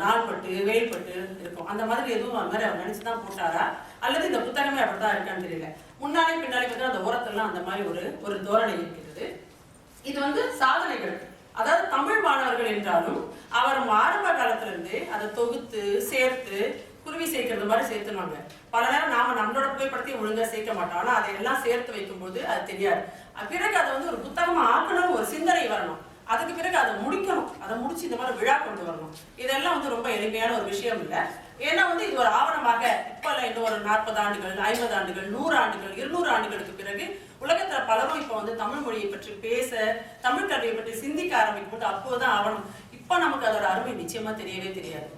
நாள்பட்டு வெயில்பட்டு இருக்கும். அந்த மாதிரி எதுவும் அந்த மாதிரி அவர் நினைச்சுதான் போட்டாரா அல்லது இந்த புத்தகமே அப்படிதான் இருக்கான்னு தெரியல. முன்னாலே பின்னாலே பார்த்தா அந்த ஓரத்தெல்லாம் அந்த மாதிரி ஒரு தோரணை இருக்கிறது. இது வந்து சாதனைகள், அதாவது தமிழ் மாணவர்கள் என்றாலும் அவர் ஆரம்ப காலத்துல இருந்து அதை தொகுத்து சேர்த்து குருவி சேர்க்கிறது மாதிரி சேர்த்துனாங்க. பல நேரம் நாம நம்மளோட புகைப்படத்தையும் ஒழுங்கா சேர்க்க மாட்டோம். ஆனா அதையெல்லாம் சேர்த்து வைக்கும் போது அது தெரியாது. பிறகு அதை வந்து ஒரு புத்தகமா ஆக்கணும்னு ஒரு சிந்தனை வரணும். அதுக்கு பிறகு அதை முடிக்கணும். அதை முடிச்சு இந்த மாதிரி விழா கொண்டு வரணும். இதெல்லாம் வந்து ரொம்ப எளிமையான ஒரு விஷயம் இல்லை. ஏன்னா வந்து இது ஒரு ஆவணமாக இப்ப இன்னும் ஒரு 40 ஆண்டுகள் 50 ஆண்டுகள் 100 ஆண்டுகள் 200 ஆண்டுகளுக்கு பிறகு உலகத்துல பலரும் இப்ப வந்து தமிழ் மொழியை பற்றி பேச, தமிழ் கல்வியை பற்றி சிந்திக்க ஆரம்பிக்கும் போது அப்போதான் ஆவணம். இப்ப நமக்கு அதோட அருமை நிச்சயமா தெரியவே தெரியாது.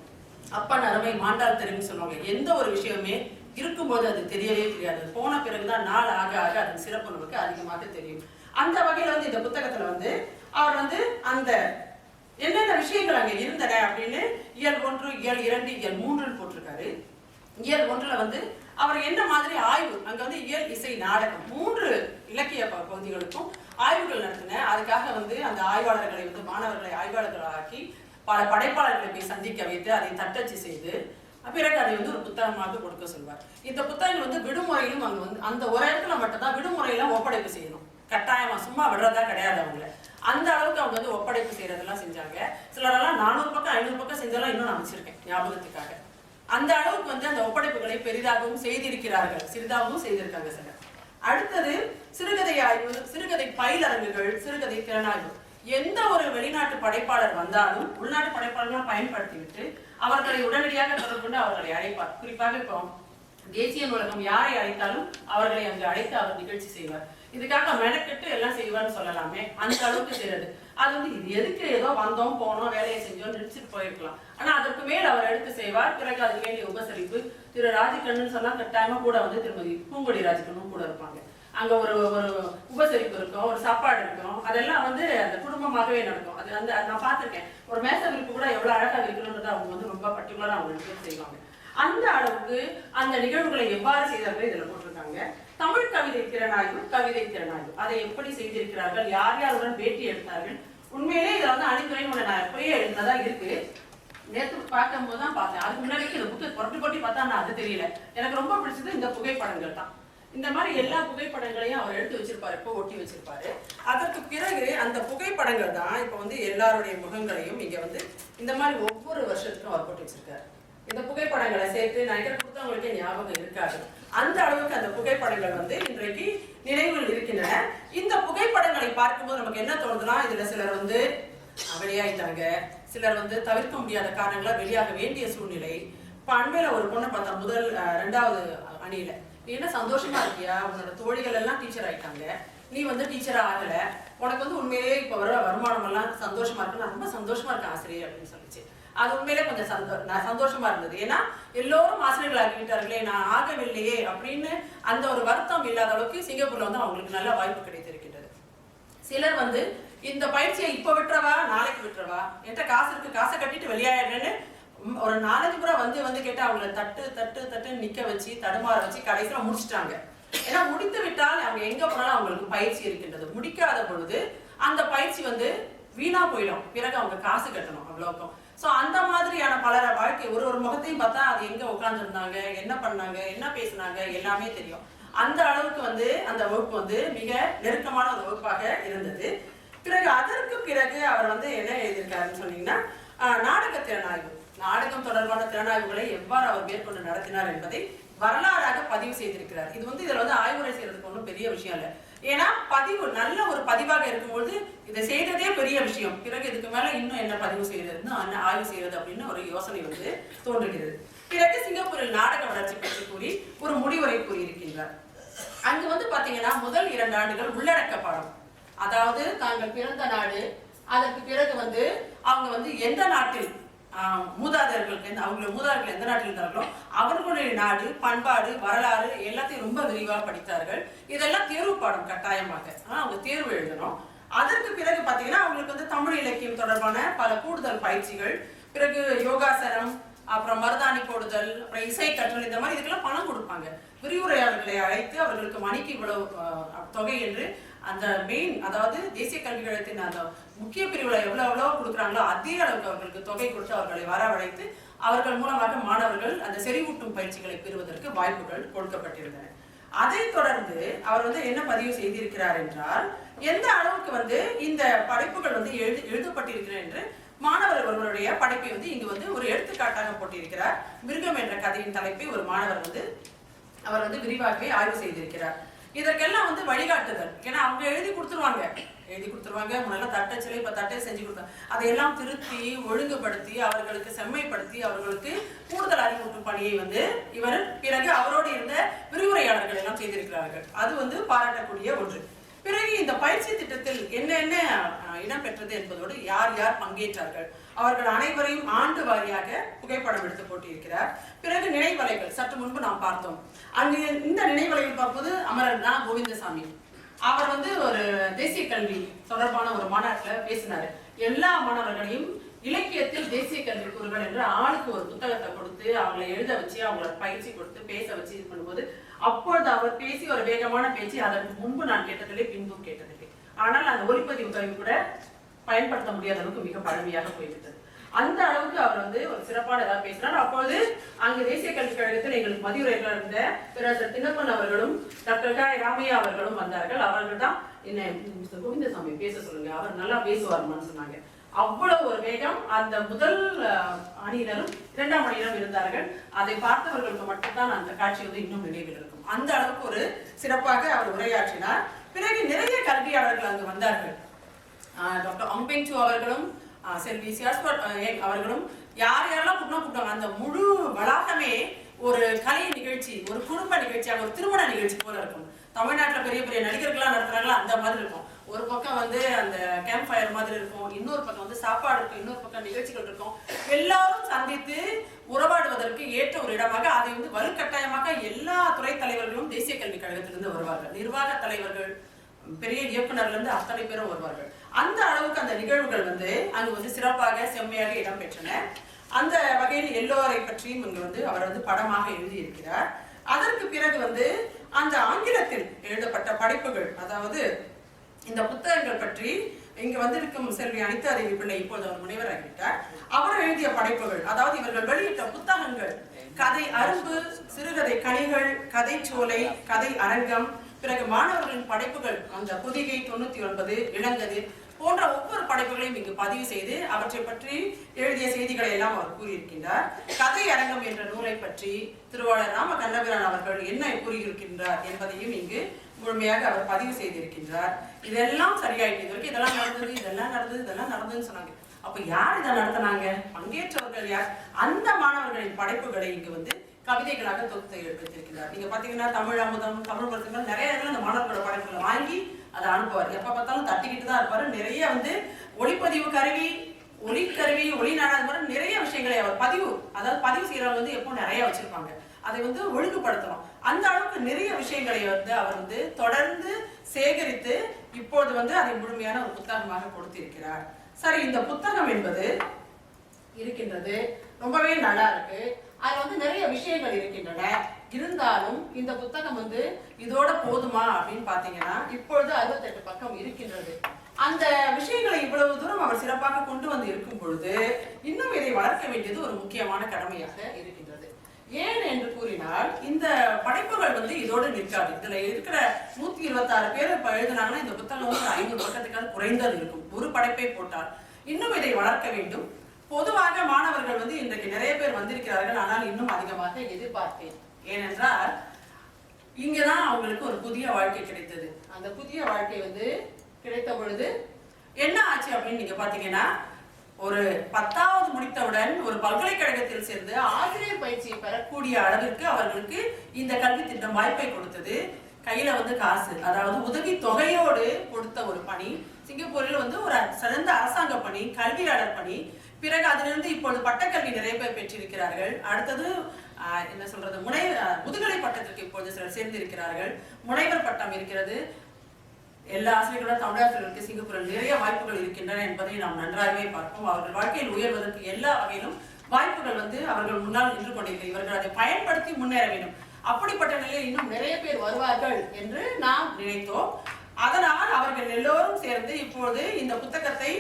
அப்பன் அருமை மாண்டால் தெரியும்னு சொல்லுவாங்க. எந்த ஒரு விஷயமே இருக்கும்போது அது தெரியவே தெரியாது. போன பிறகுதான் நாள் ஆக ஆக அதன் சிறப்பு நமக்கு அதிகமாக தெரியும். அந்த வகையில வந்து இந்த புத்தகத்துல வந்து அவர் வந்து அந்த என்னென்ன விஷயங்கள் அங்க இருந்தன அப்படின்னு இயல் 1, இயல் 2, இயல் 3 போட்டிருக்காரு. இயல் 1ல வந்து அவர் என்ன மாதிரி ஆய்வு, அங்க வந்து இயல், இசை, நாடகம் 3 இலக்கிய பகுதிகளுக்கும் ஆய்வுகள் நடத்தின. அதுக்காக வந்து அந்த ஆய்வாளர்களை வந்து மாணவர்களை ஆய்வாளர்களாக்கி பல படைப்பாளர்களை போய் சந்திக்க வைத்து அதை தட்டச்சு செய்து பிறகு அதை வந்து ஒரு புத்தகமாக கொடுக்க சொல்வார். இந்த புத்தகங்கள் வந்து விடுமுறையிலும் அங்க வந்து அந்த ஒரு இடத்துல மட்டும்தான் விடுமுறையெல்லாம் ஒப்படைப்பு செய்யணும். கட்டாயமா சும்மா விடுறதா கிடையாது. அவங்கள அந்த அளவுக்கு அவங்க வந்து ஒப்படைப்பு செய்யறதெல்லாம் செஞ்சாங்க. சிலரெல்லாம் 400 பக்கம் 500 பக்கம் செஞ்சதெல்லாம் இன்னும் நான் வச்சிருக்கேன் ஞாபகத்துக்காக. அந்த அளவுக்கு வந்து அந்த ஒப்படைப்புகளை பெரிதாகவும் செய்திருக்கிறார்கள், சிறிதாகவும் செய்திருக்காங்க சிலர். அடுத்தது சிறுகதை ஆய்வு, சிறுகதை பயிலரங்குகள், சிறுகதை திறனாய்வு. எந்த ஒரு வெளிநாட்டு படைப்பாளர் வந்தாலும் உள்நாட்டு படைப்பாளர்களாம் பயன்படுத்திவிட்டு அவர்களை உடனடியாக தொடர்பு கொண்டு அவர்களை அழைப்பார். குறிப்பாக இப்போ தேசிய நூலகம் யாரை அழைத்தாலும் அவர்களை அங்கு அழைத்து அவர் நிகழ்ச்சி செய்வார். இதுக்காக மெனக்கெட்டு எல்லாம் செய்வார்னு சொல்லலாமே, அந்த அளவுக்கு செய்யறது. அது வந்து இது எதுக்கு ஏதோ வந்தோம் போனோம் வேலையை செஞ்சோம் நினைச்சிட்டு போயிருக்கலாம். ஆனா அதற்கு மேல் அவர் எடுத்து செய்வார். பிறகு அதுக்கு வேண்டிய உபசரிப்பு. திரு ராஜிகண்ணன் சொன்னா கட்டாயமா கூட வந்து திருமதி பூங்கொடி ராஜிகண்ணும் கூட இருப்பாங்க. அங்க ஒரு உபசரிப்பு இருக்கும், ஒரு சாப்பாடு இருக்கும். அதெல்லாம் வந்து அந்த குடும்பமாகவே நடக்கும். அது அந்த நான் பார்த்திருக்கேன். ஒரு மேச விரிப்பு கூட எவ்வளவு அழகாக இருக்கணும்ன்றதை அவங்க வந்து ரொம்ப பர்டிகுலரா அவங்க செய்வாங்க. அந்த அளவுக்கு அந்த நிகழ்வுகளை எவ்வாறு செய்தார்கள் இதுல போட்டிருக்காங்க. தமிழ் கவிதை திறனாய்வு, கவிதை திறனாய்வு அதை எப்படி செய்திருக்கிறார்கள், யார் யாருடன் பேட்டி எடுத்தார்கள். உண்மையிலே இதை வந்து அணிந்துரைன்னு நான் எப்பயே எழுந்ததா இருக்கு. நேற்று பார்க்கும் போதுதான் பார்த்தேன். அதுக்கு முன்னாடி இந்த புக்கு புரட்டி போட்டி பார்த்தா நான் அது தெரியல. எனக்கு ரொம்ப பிடிச்சது இந்த புகைப்படங்கள் தான். இந்த மாதிரி எல்லா புகைப்படங்களையும் அவர் எடுத்து வச்சிருப்பாரு, இப்போ ஒட்டி வச்சிருப்பாரு. அதற்கு பிறகு அந்த புகைப்படங்கள் தான் இப்போ வந்து எல்லாருடைய முகங்களையும் இங்க வந்து இந்த மாதிரி ஒவ்வொரு வருஷத்துக்கும் அவர் போட்டு வச்சிருக்காரு. இந்த புகைப்படங்களை சேர்த்து நினைக்கிற புத்தகங்களுக்கே ஞாபகம் இருக்காது. அந்த அளவுக்கு அந்த புகைப்படங்கள் வந்து இன்றைக்கு நினைவில் இருக்கின்றன. இந்த புகைப்படங்களை பார்க்கும்போது நமக்கு என்ன தோணுதுன்னா, இதுல சிலர் வந்து வெளியாயிட்டாங்க, சிலர் வந்து தவிர்க்க முடியாத காரணங்களா வெளியாக வேண்டிய சூழ்நிலை. இப்ப அண்மையில ஒரு பொண்ணை பார்த்தா முதல் 2வது அணியில, நீ என்ன சந்தோஷமா இருக்கியா, உன்னோட தோழிகள் எல்லாம் டீச்சர் ஆயிட்டாங்க, நீ வந்து டீச்சரா ஆகல, உனக்கு வந்து உண்மையிலேயே இப்ப வர வருமானம் எல்லாம் சந்தோஷமா இருக்கு, நான் ரொம்ப சந்தோஷமா இருக்கேன் ஆசிரியர் அப்படின்னு சொல்லிச்சு. அது உண்மையிலே கொஞ்சம் சந்தோஷமா இருந்தது. ஏன்னா எல்லோரும் ஆசிரியர்கள் ஆகிவிட்டார்களே, நான் ஆகவில்லையே அப்படின்னு அந்த ஒரு வருத்தம் இல்லாத அளவுக்கு சிங்கப்பூர்ல வந்து அவங்களுக்கு நல்ல வாய்ப்பு கிடைத்திருக்கின்றது. சிலர் வந்து இந்த பயிற்சியை இப்ப விட்டுறவா நாளைக்கு விட்டுறவா, என்கிட்ட காசு இருக்கு காசை கட்டிட்டு வெளியாயிடுறேன்னு ஒரு 4-5 முறை வந்து கேட்டு அவங்களை தட்டு நிக்க வச்சு தடுமாற வச்சு கடைசியில முடிச்சுட்டாங்க. ஏன்னா முடித்து விட்டால் அவங்க எங்க போனாலும் அவங்களுக்கு பயிற்சி இருக்கின்றது. முடிக்காத பொழுது அந்த பயிற்சி வந்து வீணா போயிடும். பிறகு அவங்க காசு கட்டணும் அவ்வளவுக்கும். சோ அந்த மாதிரியான பலர வாழ்க்கை ஒரு முகத்தையும் பார்த்தா அது எங்க உட்கார்ந்துருந்தாங்க, என்ன பண்ணாங்க, என்ன பேசினாங்க எல்லாமே தெரியும். அந்த அளவுக்கு வந்து அந்த வகுப்பு வந்து மிக நெருக்கமான ஒரு வகுப்பாக இருந்தது. பிறகு அதற்கு பிறகு அவர் வந்து என்ன எழுதியிருக்காருன்னு சொன்னீங்கன்னா, நாடக திறனாய்வு, நாடகம் தொடர்பான திறனாய்வுகளை எவ்வாறு அவர் மேற்கொண்டு நடத்தினார் என்பதை வரலாறாக பதிவு செய்திருக்கிறார். இது வந்து இதுல வந்து ஆய்வுரை செய்யறதுக்கு ஒன்றும் பெரிய விஷயம் இல்லை. ஏன்னா பதிவு நல்ல ஒரு பதிவாக இருக்கும்போது இதை செய்ததே பெரிய விஷயம். பிறகு இதுக்கு மேல இன்னும் என்ன பதிவு செய்யறதுன்னு ஆய்வு செய்யறது அப்படின்னு ஒரு யோசனை வந்து தோன்றுகிறது. பிறகு சிங்கப்பூரில் நாடக வளர்ச்சி பற்றி கூறி ஒரு முடிவுரை கூறியிருக்கின்றார். அங்கு வந்து பாத்தீங்கன்னா முதல் 2 ஆண்டுகள் உள்ளடக்க பாடம், அதாவது தாங்கள் பிறந்த நாடு, அதற்கு பிறகு வந்து அவங்க வந்து எந்த நாட்டில் மூதாதையர்களுக்கு அவங்களுடைய மூதாதையர்கள் எந்த நாட்டில் இருந்தார்களோ அவர்களுடைய நாடு, பண்பாடு, வரலாறு எல்லாத்தையும் ரொம்ப விரிவாக படித்தார்கள். இதெல்லாம் தேர்வு பாடம் கட்டாயமாக அவங்க தேர்வு எழுதணும். அதற்கு பிறகு பாத்தீங்கன்னா அவங்களுக்கு வந்து தமிழ் இலக்கியம் தொடர்பான பல கூடுதல் பயிற்சிகள், பிறகு யோகாசனம், அப்புறம் மருதாணி போடுதல், அப்புறம் இசை கற்றல், இந்த மாதிரி இதுக்கெல்லாம் பணம் கொடுப்பாங்க. விரிவுரையாளர்களை அழைத்து அவர்களுக்கு மணிக்கு இவ்வளவு தொகை என்று அந்த மெயின், அதாவது தேசிய கல்விக் கழகத்தின் அந்த முக்கிய பிரிவுல எவ்வளவு கொடுக்குறாங்களோ அதே அளவுக்கு அவர்களுக்கு தொகை கொடுத்து அவர்களை வரவழைத்து அவர்கள் மூலமாக மாணவர்கள் அந்த செறிவூட்டும் பயிற்சிகளை பெறுவதற்கு வாய்ப்புகள் கொடுக்கப்பட்டிருந்தன. அதை தொடர்ந்து அவர் வந்து என்ன பதிவு செய்திருக்கிறார் என்றால், எந்த அளவுக்கு வந்து இந்த படைப்புகள் வந்து எழுதப்பட்டிருக்கிறது என்று மாணவர் ஒருவருடைய படைப்பை வந்து இங்கு வந்து ஒரு எடுத்துக்காட்டாக போட்டிருக்கிறார். மிருகம் என்ற கதையின் தலைப்பை ஒரு மாணவர் வந்து அவர் வந்து விரிவாகவே ஆய்வு செய்திருக்கிறார். இதற்கெல்லாம் வந்து வழிகாட்டுதல், ஏன்னா அவங்க எழுதி கொடுத்துருவாங்க, முன்னெல்லாம் தட்டச்சிலை, இப்ப தட்டை செஞ்சு கொடுத்தாங்க. அதையெல்லாம் திருத்தி ஒழுங்குபடுத்தி அவர்களுக்கு செம்மைப்படுத்தி அவர்களுக்கு கூடுதல் அறிவூட்டும் பணியை வந்து இவர் பிறகு அவரோடு இருந்த விரிவுரையாளர்கள் எல்லாம் செய்திருக்கிறார்கள். அது வந்து பாராட்டக்கூடிய ஒன்று. பிறகு இந்த பயிற்சி திட்டத்தில் என்னென்ன இடம்பெற்றது என்பதோடு யார் யார் பங்கேற்றார்கள், அவர்கள் அனைவரையும் ஆண்டு வாரியாக புகைப்படம் எடுத்து போட்டியிருக்கிறார். பிறகு நினைவலைகள் சற்று முன்பு நாம் பார்த்தோம். அங்கு இந்த நினைவலைகள் பார்ப்பது அமரர் தான் கோவிந்தசாமி. அவர் வந்து ஒரு தேசிய கல்வி தொடர்பான ஒரு மாநாட்டில் பேசினாரு. எல்லா மாணவர்களையும் இலக்கியத்தில் தேசிய கல்வி கூறுகள் என்று ஆளுக்கு ஒரு புத்தகத்தை கொடுத்து அவங்களை எழுத வச்சு அவங்களை பயிற்சி கொடுத்து பேச வச்சு இது பண்ணும்போது, அப்பொழுது அவர் பேசி ஒரு வேகமான பேச்சு. அதற்கு முன்பு நான் கேட்டதில்லை, பின்பும் கேட்டதில்லை. ஆனால் அந்த ஒலிப்பதிவு கருவி கூட பயன்படுத்த முடியாத அளவுக்கு மிக பழமையாக போய்விட்டது. அந்த அளவுக்கு அவர் வந்து ஒரு சிறப்பான ஏதாவது பேசினார். அப்பொழுது அங்கு தேசிய கல்விக் கழகத்தில் எங்களுக்கு மதியுரைகள் இருந்த பேராசிரியர் தின்னப்பன் அவர்களும் டாக்டர் ராமையா அவர்களும் வந்தார்கள். அவர்கள் தான் என்ன மிஸ்டர் கோவிந்தசாமி பேச சொல்லுங்க, அவர் நல்லா பேசுவார்னு சொன்னாங்க. அவ்வளவு ஒரு வேகம். அந்த முதல் அணியினரும் 2ஆம் அணியினரும் இருந்தார்கள். அதை பார்த்தவர்களுக்கு மட்டும்தான் அந்த காட்சி வந்து இன்னும் நினைவில் இருக்கும். அந்த அளவுக்கு ஒரு சிறப்பாக அவர் உரையாற்றினார். பிறகு நிறைய கல்வியாளர்கள் அங்கு வந்தார்கள். டாக்டர் ஆம்பெங் சூ அவர்களும் செல்வி சியாஸ்பட் அவர்களும் யார் யாரெல்லாம் கூப்பிட்டாங்க. அந்த முழு வளாகமே ஒரு கலை நிகழ்ச்சி, ஒரு குடும்ப நிகழ்ச்சியாக, ஒரு திருமண நிகழ்ச்சி போல இருக்கும். தமிழ்நாட்டில் பெரிய பெரிய நடிகர்கள்லாம் நடத்துறாங்களா அந்த மாதிரி இருக்கும். ஒரு பக்கம் வந்து அந்த கேம்ப் ஃபயர் மாதிரி இருக்கும், இன்னொரு பக்கம் வந்து சாப்பாடு இருக்கும், இன்னொரு பக்கம் நிகழ்ச்சிகள் இருக்கும். எல்லாரும் சந்தித்து உறவாடுவதற்கு ஏற்ற ஒரு இடமாக அதை வந்து வலுக்கட்டாயமாக எல்லா துறை தலைவர்களும் தேசிய கல்விக் கழகத்திலிருந்து வருவார்கள். நிர்வாக தலைவர்கள், பெரிய இயக்குநர்ல இருந்து அத்தனை பேரும் வருவார்கள். அந்த அளவுக்கு அந்த நிகழ்வுகள் வந்து அங்கு வந்து சிறப்பாக செம்மையாக இடம்பெற்றன. அந்த வகையில் எல்லோரை பற்றியும் இங்கு வந்து அவர் வந்து படமாக எழுதியிருக்கிறார். அதற்கு பிறகு வந்து அந்த ஆங்கிலத்தில் எழுதப்பட்ட படைப்புகள், அதாவது இந்த புத்தகங்கள் பற்றி இங்கு வந்திருக்கும் செல்வி அனிதா தேவி பிள்ளை, இப்போது அவர் முனைவராகிவிட்டார், அவர் எழுதிய படைப்புகள், அதாவது இவர்கள் வெளியிட்ட புத்தகங்கள், கதை அரும்பு, சிறுகதை கனிகள், கதை சோலை, கதை அரங்கம், பிறகு மாணவர்களின் படைப்புகள், அந்த பொதிகை 99, இளங்கதிர் போன்ற ஒவ்வொரு படைப்புகளையும் இங்கு பதிவு செய்து அவற்றை பற்றி எழுதிய செய்திகளை எல்லாம் அவர் கூறியிருக்கின்றார். கதை அரங்கம் என்ற நூலை பற்றி திருவாளர் ராம கண்ணபிரான் அவர்கள் என்ன கூறியிருக்கின்றார் என்பதையும் இங்கு முழுமையாக அவர் பதிவு செய்திருக்கின்றார். இதெல்லாம் சரியாயிட்டு வரைக்கும் இதெல்லாம் நடந்ததுன்னு சொன்னாங்க. அப்ப யார் இதை நடத்தினாங்க, பங்கேற்றவர்கள் யார்? அந்த மாணவர்களின் படைப்புகளை இங்கு வந்து கவிதைகளாக தொகுத்து எடுத்திருக்கிறார். நீங்க பாத்தீங்கன்னா தமிழ் அமுதம், தமிழ் மருத்துவங்கள் நிறைய இடத்துல அந்த மாணவர்களோட படைப்புகளை வாங்கி அதை அனுப்புவார். எப்ப பார்த்தாலும் தட்டிக்கிட்டு தான் இருப்பாரு. நிறைய வந்து ஒளிப்பதிவு கருவி, ஒளிக்கருவி, ஒளிநாடகம் மாதிரி நிறைய விஷயங்களை அவர் பதிவு செய்யறவங்க வந்து எப்போ நிறைய வச்சிருப்பாங்க. அதை வந்து ஒழுங்குபடுத்தணும். அந்த அளவுக்கு நிறைய விஷயங்களை வந்து அவர் வந்து தொடர்ந்து சேகரித்து இப்போது வந்து அதை முழுமையான ஒரு புத்தகமாக கொடுத்திருக்கிறார். சரி, இந்த புத்தகம் என்பது இருக்கின்றது, ரொம்பவே நல்லா இருக்கு. அதுல வந்து நிறைய விஷயங்கள் இருக்கின்றன. இருந்தாலும் இந்த புத்தகம் வந்து இதோட போதுமா அப்படின்னு பாத்தீங்கன்னா இப்பொழுது 68 பக்கம் இருக்கின்றது. அந்த விஷயங்களை இவ்வளவு தூரம் அவர் சிறப்பாக கொண்டு வந்து இருக்கும் பொழுது இன்னும் இதை வளர்க்க வேண்டியது ஒரு முக்கியமான கடமையாக இருக்கின்றது. ஏன் என்று கூறினால், இந்த படைப்புகள் வந்து இதோடு நிற்காது. இதுல இருக்கிற 126 பேர் இப்ப எழுதினாங்கன்னா இந்த புத்தகம் வந்து 500 பக்கத்துக்காக குறைந்தது இருக்கும். ஒரு படைப்பை போட்டால் இன்னும் இதை வளர்க்க வேண்டும். பொதுவாக மாணவர்கள் வந்து இன்றைக்கு நிறைய பேர் வந்திருக்கிறார்கள், ஆனால் இன்னும் அதிகமாக எதிர்பார்த்தேன். ஏனென்றால் இங்கதான் அவங்களுக்கு ஒரு புதிய வாழ்க்கை கிடைத்தது. அந்த புதிய வாழ்க்கை வந்து கிடைத்த பொழுது என்ன ஆச்சு அப்படின்னு நீங்க பாத்தீங்கன்னா, ஒரு 10வது முடித்தவுடன் ஒரு பல்கலைக்கழகத்தில் சேர்ந்து ஆசிரியர் பயிற்சியை பெறக்கூடிய அளவிற்கு அவர்களுக்கு இந்த கல்வி திட்டம் வாய்ப்பை கொடுத்தது. கையில வந்து காசு, அதாவது உதவி தொகையோடு கொடுத்த ஒரு பணி. சிங்கப்பூரில் வந்து ஒரு சிறந்த அரசாங்க பணி, கல்வியாளர் பணி. பிறகு அதிலிருந்து இப்பொழுது பட்டக்கல்வி நிறைய பேர் பெற்றிருக்கிறார்கள். அடுத்தது என்ன சொல்றது, முதுகலை பட்டத்திற்கு இப்பொழுது சிலர் சேர்ந்திருக்கிறார்கள். முனைவர் பட்டம் இருக்கிறது. எல்லா ஆசிரியர்களும் தமிழாசிரியர்களுக்கு சிங்கப்பூரில் நிறைய வாய்ப்புகள் இருக்கின்றன என்பதை நாம் நன்றாகவே பார்ப்போம். அவர்கள் வாழ்க்கையில் உயர்வதற்கு எல்லா வகையிலும் வாய்ப்புகள் வந்து அவர்கள் முன்னால் நின்று கொண்டிருக்கிறார்கள். இவர்கள் அதை பயன்படுத்தி முன்னேற வேண்டும். அப்படிப்பட்ட நிலையில் இன்னும் நிறைய பேர் வருவார்கள் என்று நாம் நினைத்தோம். அதனால் அவர்கள் எல்லோரும் சேர்ந்து இப்போது இந்த புத்தகத்தை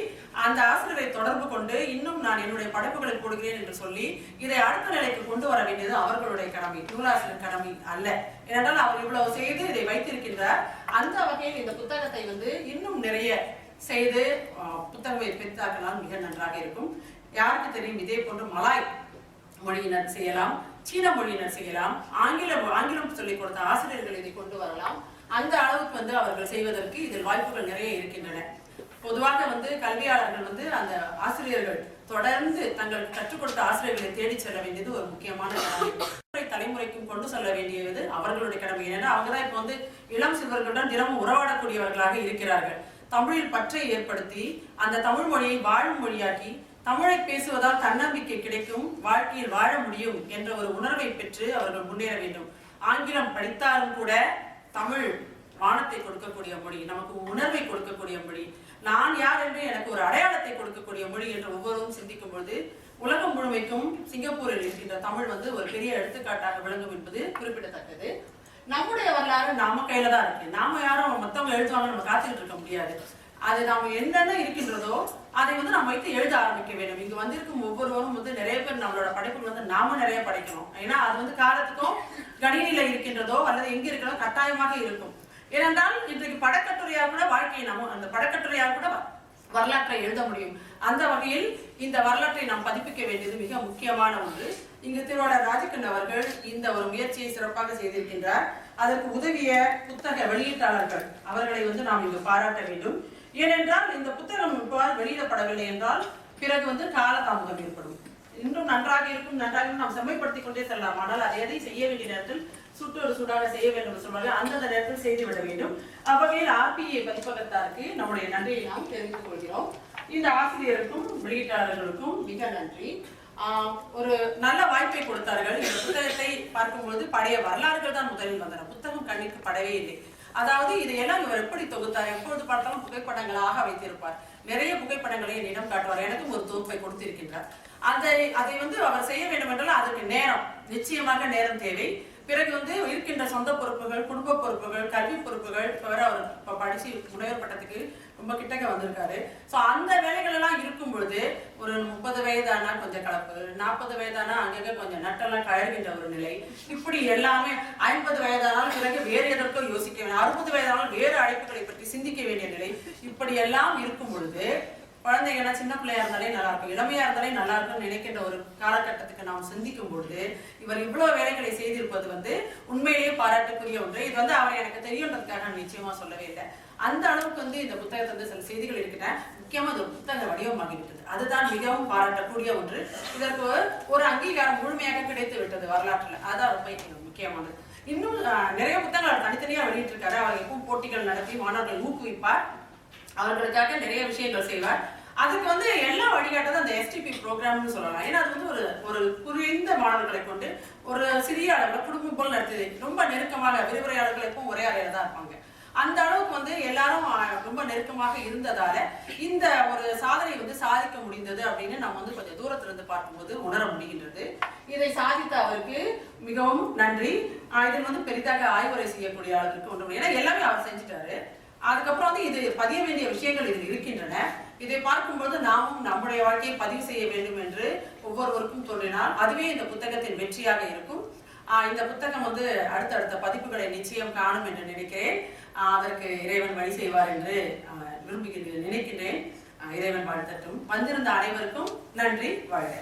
அந்த ஆசிரியரை தொடர்பு கொண்டு இன்னும் நான் என்னுடைய படைப்புகளை போடுகிறேன் என்று சொல்லி இதை அடுத்த நிலைக்கு கொண்டு வர வேண்டியது அவர்களுடைய கடமை, நூலாசிரியர் கடமை அல்ல. ஏனென்றால் அவர் இவ்வளவு செய்து இதை வைத்திருக்கின்றார். அந்த வகையில் இந்த புத்தகத்தை வந்து இன்னும் நிறைய செய்து புத்தகத்தை பெரிதாக்கினால் மிக நன்றாக இருக்கும். யாருக்கு தெரியும், இதே போன்று மலாய் மொழியினர் செய்யலாம், சீன மொழியினர் செய்யலாம், ஆங்கிலம் சொல்லிக் கொடுத்த ஆசிரியர்கள் இதை கொண்டு வரலாம். அந்த அளவுக்கு வந்து அவர்கள் செய்வதற்கு இதில் வாய்ப்புகள் நிறைய இருக்கின்றன. பொதுவாக வந்து கல்வியாளர்கள் வந்து அந்த ஆசிரியர்கள் தொடர்ந்து தங்களுக்கு கற்றுக் கொடுத்த ஆசிரியர்களை தேடி செல்ல வேண்டியது ஒரு முக்கியமான கடமை. தலைமுறைக்கும் கொண்டு செல்ல வேண்டியது அவர்களுடைய கடமை. ஏன்னா அவங்கதான் இப்ப வந்து இளம் சிறுவர்களுடன் தினமும் உறவாடக்கூடியவர்களாக இருக்கிறார்கள். தமிழில் பற்றை ஏற்படுத்தி அந்த தமிழ் மொழியை வாழும் மொழியாக்கி, தமிழை பேசுவதால் தன்னம்பிக்கை கிடைக்கும், வாழ்க்கையில் வாழ முடியும் என்ற ஒரு உணர்வை பெற்று அவர்கள் முன்னேற வேண்டும். ஆங்கிலம் படித்தாலும் கூட தமிழ் வானத்தை கொடுக்கக்கூடிய மொழி, நமக்கு உணர்வை கொடுக்கக்கூடிய மொழி, நான் யார் என்று எனக்கு ஒரு அடையாளத்தை கொடுக்கக்கூடிய மொழி என்று ஒவ்வொருவரும் சிந்திக்கும் பொழுது உலகம் முழுமைக்கும் சிங்கப்பூரில் இருக்கின்ற தமிழ் வந்து ஒரு பெரிய எடுத்துக்காட்டாக விளங்கும் என்பது குறிப்பிடத்தக்கது. நம்முடைய வரலாறு நாம கையில தான் இருக்கு. நாம யாரும் மத்தவங்க எழுதுவாங்க நம்ம காத்துக்கிட்டு இருக்க முடியாது. அது நாம என்னென்ன இருக்கின்றதோ அதை வந்து நம்ம வைத்து எழுத ஆரம்பிக்க வேண்டும். இங்க வந்திருக்கும் ஒவ்வொருவரும் வந்து நிறைய பேர் நம்மளோட படைப்புகள் வந்து நாம நிறைய படைக்கணும். ஏன்னா அது வந்து காலத்துக்கும் கணினியில இருக்கின்றதோ அல்லது எங்க இருக்கிறதோ கட்டாயமாக இருக்கும். ஏனென்றால் இன்றைக்கு படக்கட்டுரையாக கூட வாழ்க்கையை நம்ம அந்த படக்கட்டுரையாக கூட வரலாற்றை எழுத முடியும். அந்த வகையில் இந்த வரலாற்றை நாம் பதிப்பிக்க வேண்டியது மிக முக்கியமான ஒன்று. இங்கு திருவாளர் ராஜகண்ணன் அவர்கள் இந்த ஒரு முயற்சியை சிறப்பாக செய்திருக்கின்றார். அதற்கு உதவிய புத்தக வெளியீட்டாளர்கள் அவர்களை வந்து நாம் இங்கு பாராட்ட வேண்டும். ஏனென்றால் இந்த புத்தகம் இவ்வாறு வெளியிடப்படவில்லை என்றால் பிறகு வந்து காலதாமதம் ஏற்படும். இன்னும் நன்றாக இருக்கும் நாம் செம்மைப்படுத்திக் கொண்டே செல்லலாம். ஆனால் அதை எதை செய்ய வேண்டிய நேரத்தில் சுட்டோடு சூடாக செய்ய வேண்டும் சொல்வாங்க, அந்தந்த நேரத்தில் செய்துவிட வேண்டும். அவ்வகையில் RPA பதிப்பகத்தாருக்கு நம்முடைய நன்றியை நாம் தெரிவித்துக் கொள்கிறோம். இந்த ஆசிரியருக்கும் வெளியீட்டாளர்களுக்கும் மிக நன்றி. ஒரு நல்ல வாய்ப்பை கொடுத்தார்கள். இந்த புத்தகத்தை பார்க்கும்போது பழைய வரலாறுகள் தான் முதலில் வந்தன. புத்தகம் கண்ணுக்கு படவே இல்லை. அதாவது இதையெல்லாம் இவர் எப்படி தொகுத்தார், எப்பொழுது பார்த்தாலும் புகைப்படங்களாக வைத்திருப்பார். நிறைய புகைப்படங்களை என்னிடம் காட்டுவார். எனக்கும் ஒரு தொகுப்பை கொடுத்திருக்கின்றார். அதை வந்து அவர் செய்ய வேண்டும் என்றால் அதற்கு நேரம், நிச்சயமாக நேரம் தேவை. பிறகு வந்து இருக்கின்ற சொந்த பொறுப்புகள், குடும்ப பொறுப்புகள், கல்வி பொறுப்புகள், அவர் இப்ப படிச்சு முனைவர் பட்டத்துக்கு ரொம்ப கிட்டக்க வந்திருக்காரு. சோ அந்த வேலைகள் எல்லாம் இருக்கும் பொழுது ஒரு 30 வயதானா கொஞ்சம் கலப்பு, 40 வயதானா அங்கங்க கொஞ்சம் நட்டெல்லாம் கழகின்ற ஒரு நிலை, இப்படி எல்லாமே 50 வயதானால் பிறகு வேறு எதற்கோ யோசிக்க வேண்டிய, 60 வயதானால் வேறு அழைப்புகளை பற்றி சிந்திக்க வேண்டிய நிலை, இப்படி எல்லாம் இருக்கும் பொழுது குழந்தைங்கன்னா சின்ன பிள்ளையா இருந்தாலே நல்லா இருக்கும், இளமையா இருந்தாலே நல்லா இருக்கும்னு நினைக்கின்ற ஒரு காலகட்டத்துக்கு நாம் சிந்திக்கும் பொழுது இவர் இவ்வளவு வேலைகளை செய்திருப்பது வந்து உண்மையிலேயே பாராட்டுக்குரிய ஒன்று. இது வந்து அவர் எனக்கு தெரியுன்றதுக்காக நிச்சயமா சொல்லவே இல்லை. அந்த அளவுக்கு வந்து இந்த புத்தகத்தை வந்து சில செய்திகள் இருக்கின்றன. முக்கியமா இந்த புத்தக வடிவமாகிவிட்டது, அதுதான் மிகவும் பாராட்டக்கூடிய ஒன்று. இதற்கு ஒரு அங்கீகாரம் முழுமையாக கிடைத்து விட்டது வரலாற்றுல, அதான் ரொம்ப முக்கியமானது. இன்னும் நிறைய புத்தகங்கள் தனித்தனியா வெளியிட்டிருக்காரு. அவர் எப்பவும் போட்டிகள் நடத்தி மாணவர்கள் ஊக்குவிப்பார், அவர்களுக்காக நிறைய விஷயங்கள் செய்வார். அதுக்கு வந்து எல்லா வழிகாட்டதும் அந்த STP ப்ரோக்ராம்னு சொல்லலாம். ஏன்னா அது வந்து ஒரு குறைந்த மாணவர்களை கொண்டு ஒரு சிறிய அளவில் குடும்பம் போல் நடத்துது. ரொம்ப நெருக்கமாக விரிவுரையாளர்கள் எப்பவும் ஒரே அறையில தான் இருப்பாங்க. அந்த அளவுக்கு வந்து எல்லாரும் ரொம்ப நெருக்கமாக இருந்ததால இந்த ஒரு சாதனை வந்து சாதிக்க முடிந்தது அப்படின்னு நம்ம வந்து கொஞ்சம் தூரத்துல இருந்து பார்க்கும்போது உணர முடிகின்றது. இதை சாதித்த அவருக்கு மிகவும் நன்றி. இதில் வந்து பெரிதாக ஆய்வுரை செய்யக்கூடிய அளவுக்கு ஒன்று, ஏன்னா எல்லாமே அவர் செஞ்சுட்டாரு. அதுக்கப்புறம் வந்து இது பதிய வேண்டிய விஷயங்கள் இதில் இருக்கின்றன. இதை பார்க்கும்போது நாமும் நம்முடைய வாழ்க்கையை பதிவு செய்ய வேண்டும் என்று ஒவ்வொருவருக்கும் தோன்றினால் அதுவே இந்த புத்தகத்தின் வெற்றியாக இருக்கும். இந்த புத்தகம் வந்து அடுத்தடுத்த பதிப்புகளை நிச்சயம் காணும் என்று நினைக்கிறேன். அதற்கு இறைவன் வழி செய்வார் என்று நினைக்கின்றேன். இறைவன் வாழ்த்தட்டும். வந்திருந்த அனைவருக்கும் நன்றி. வாழ்க.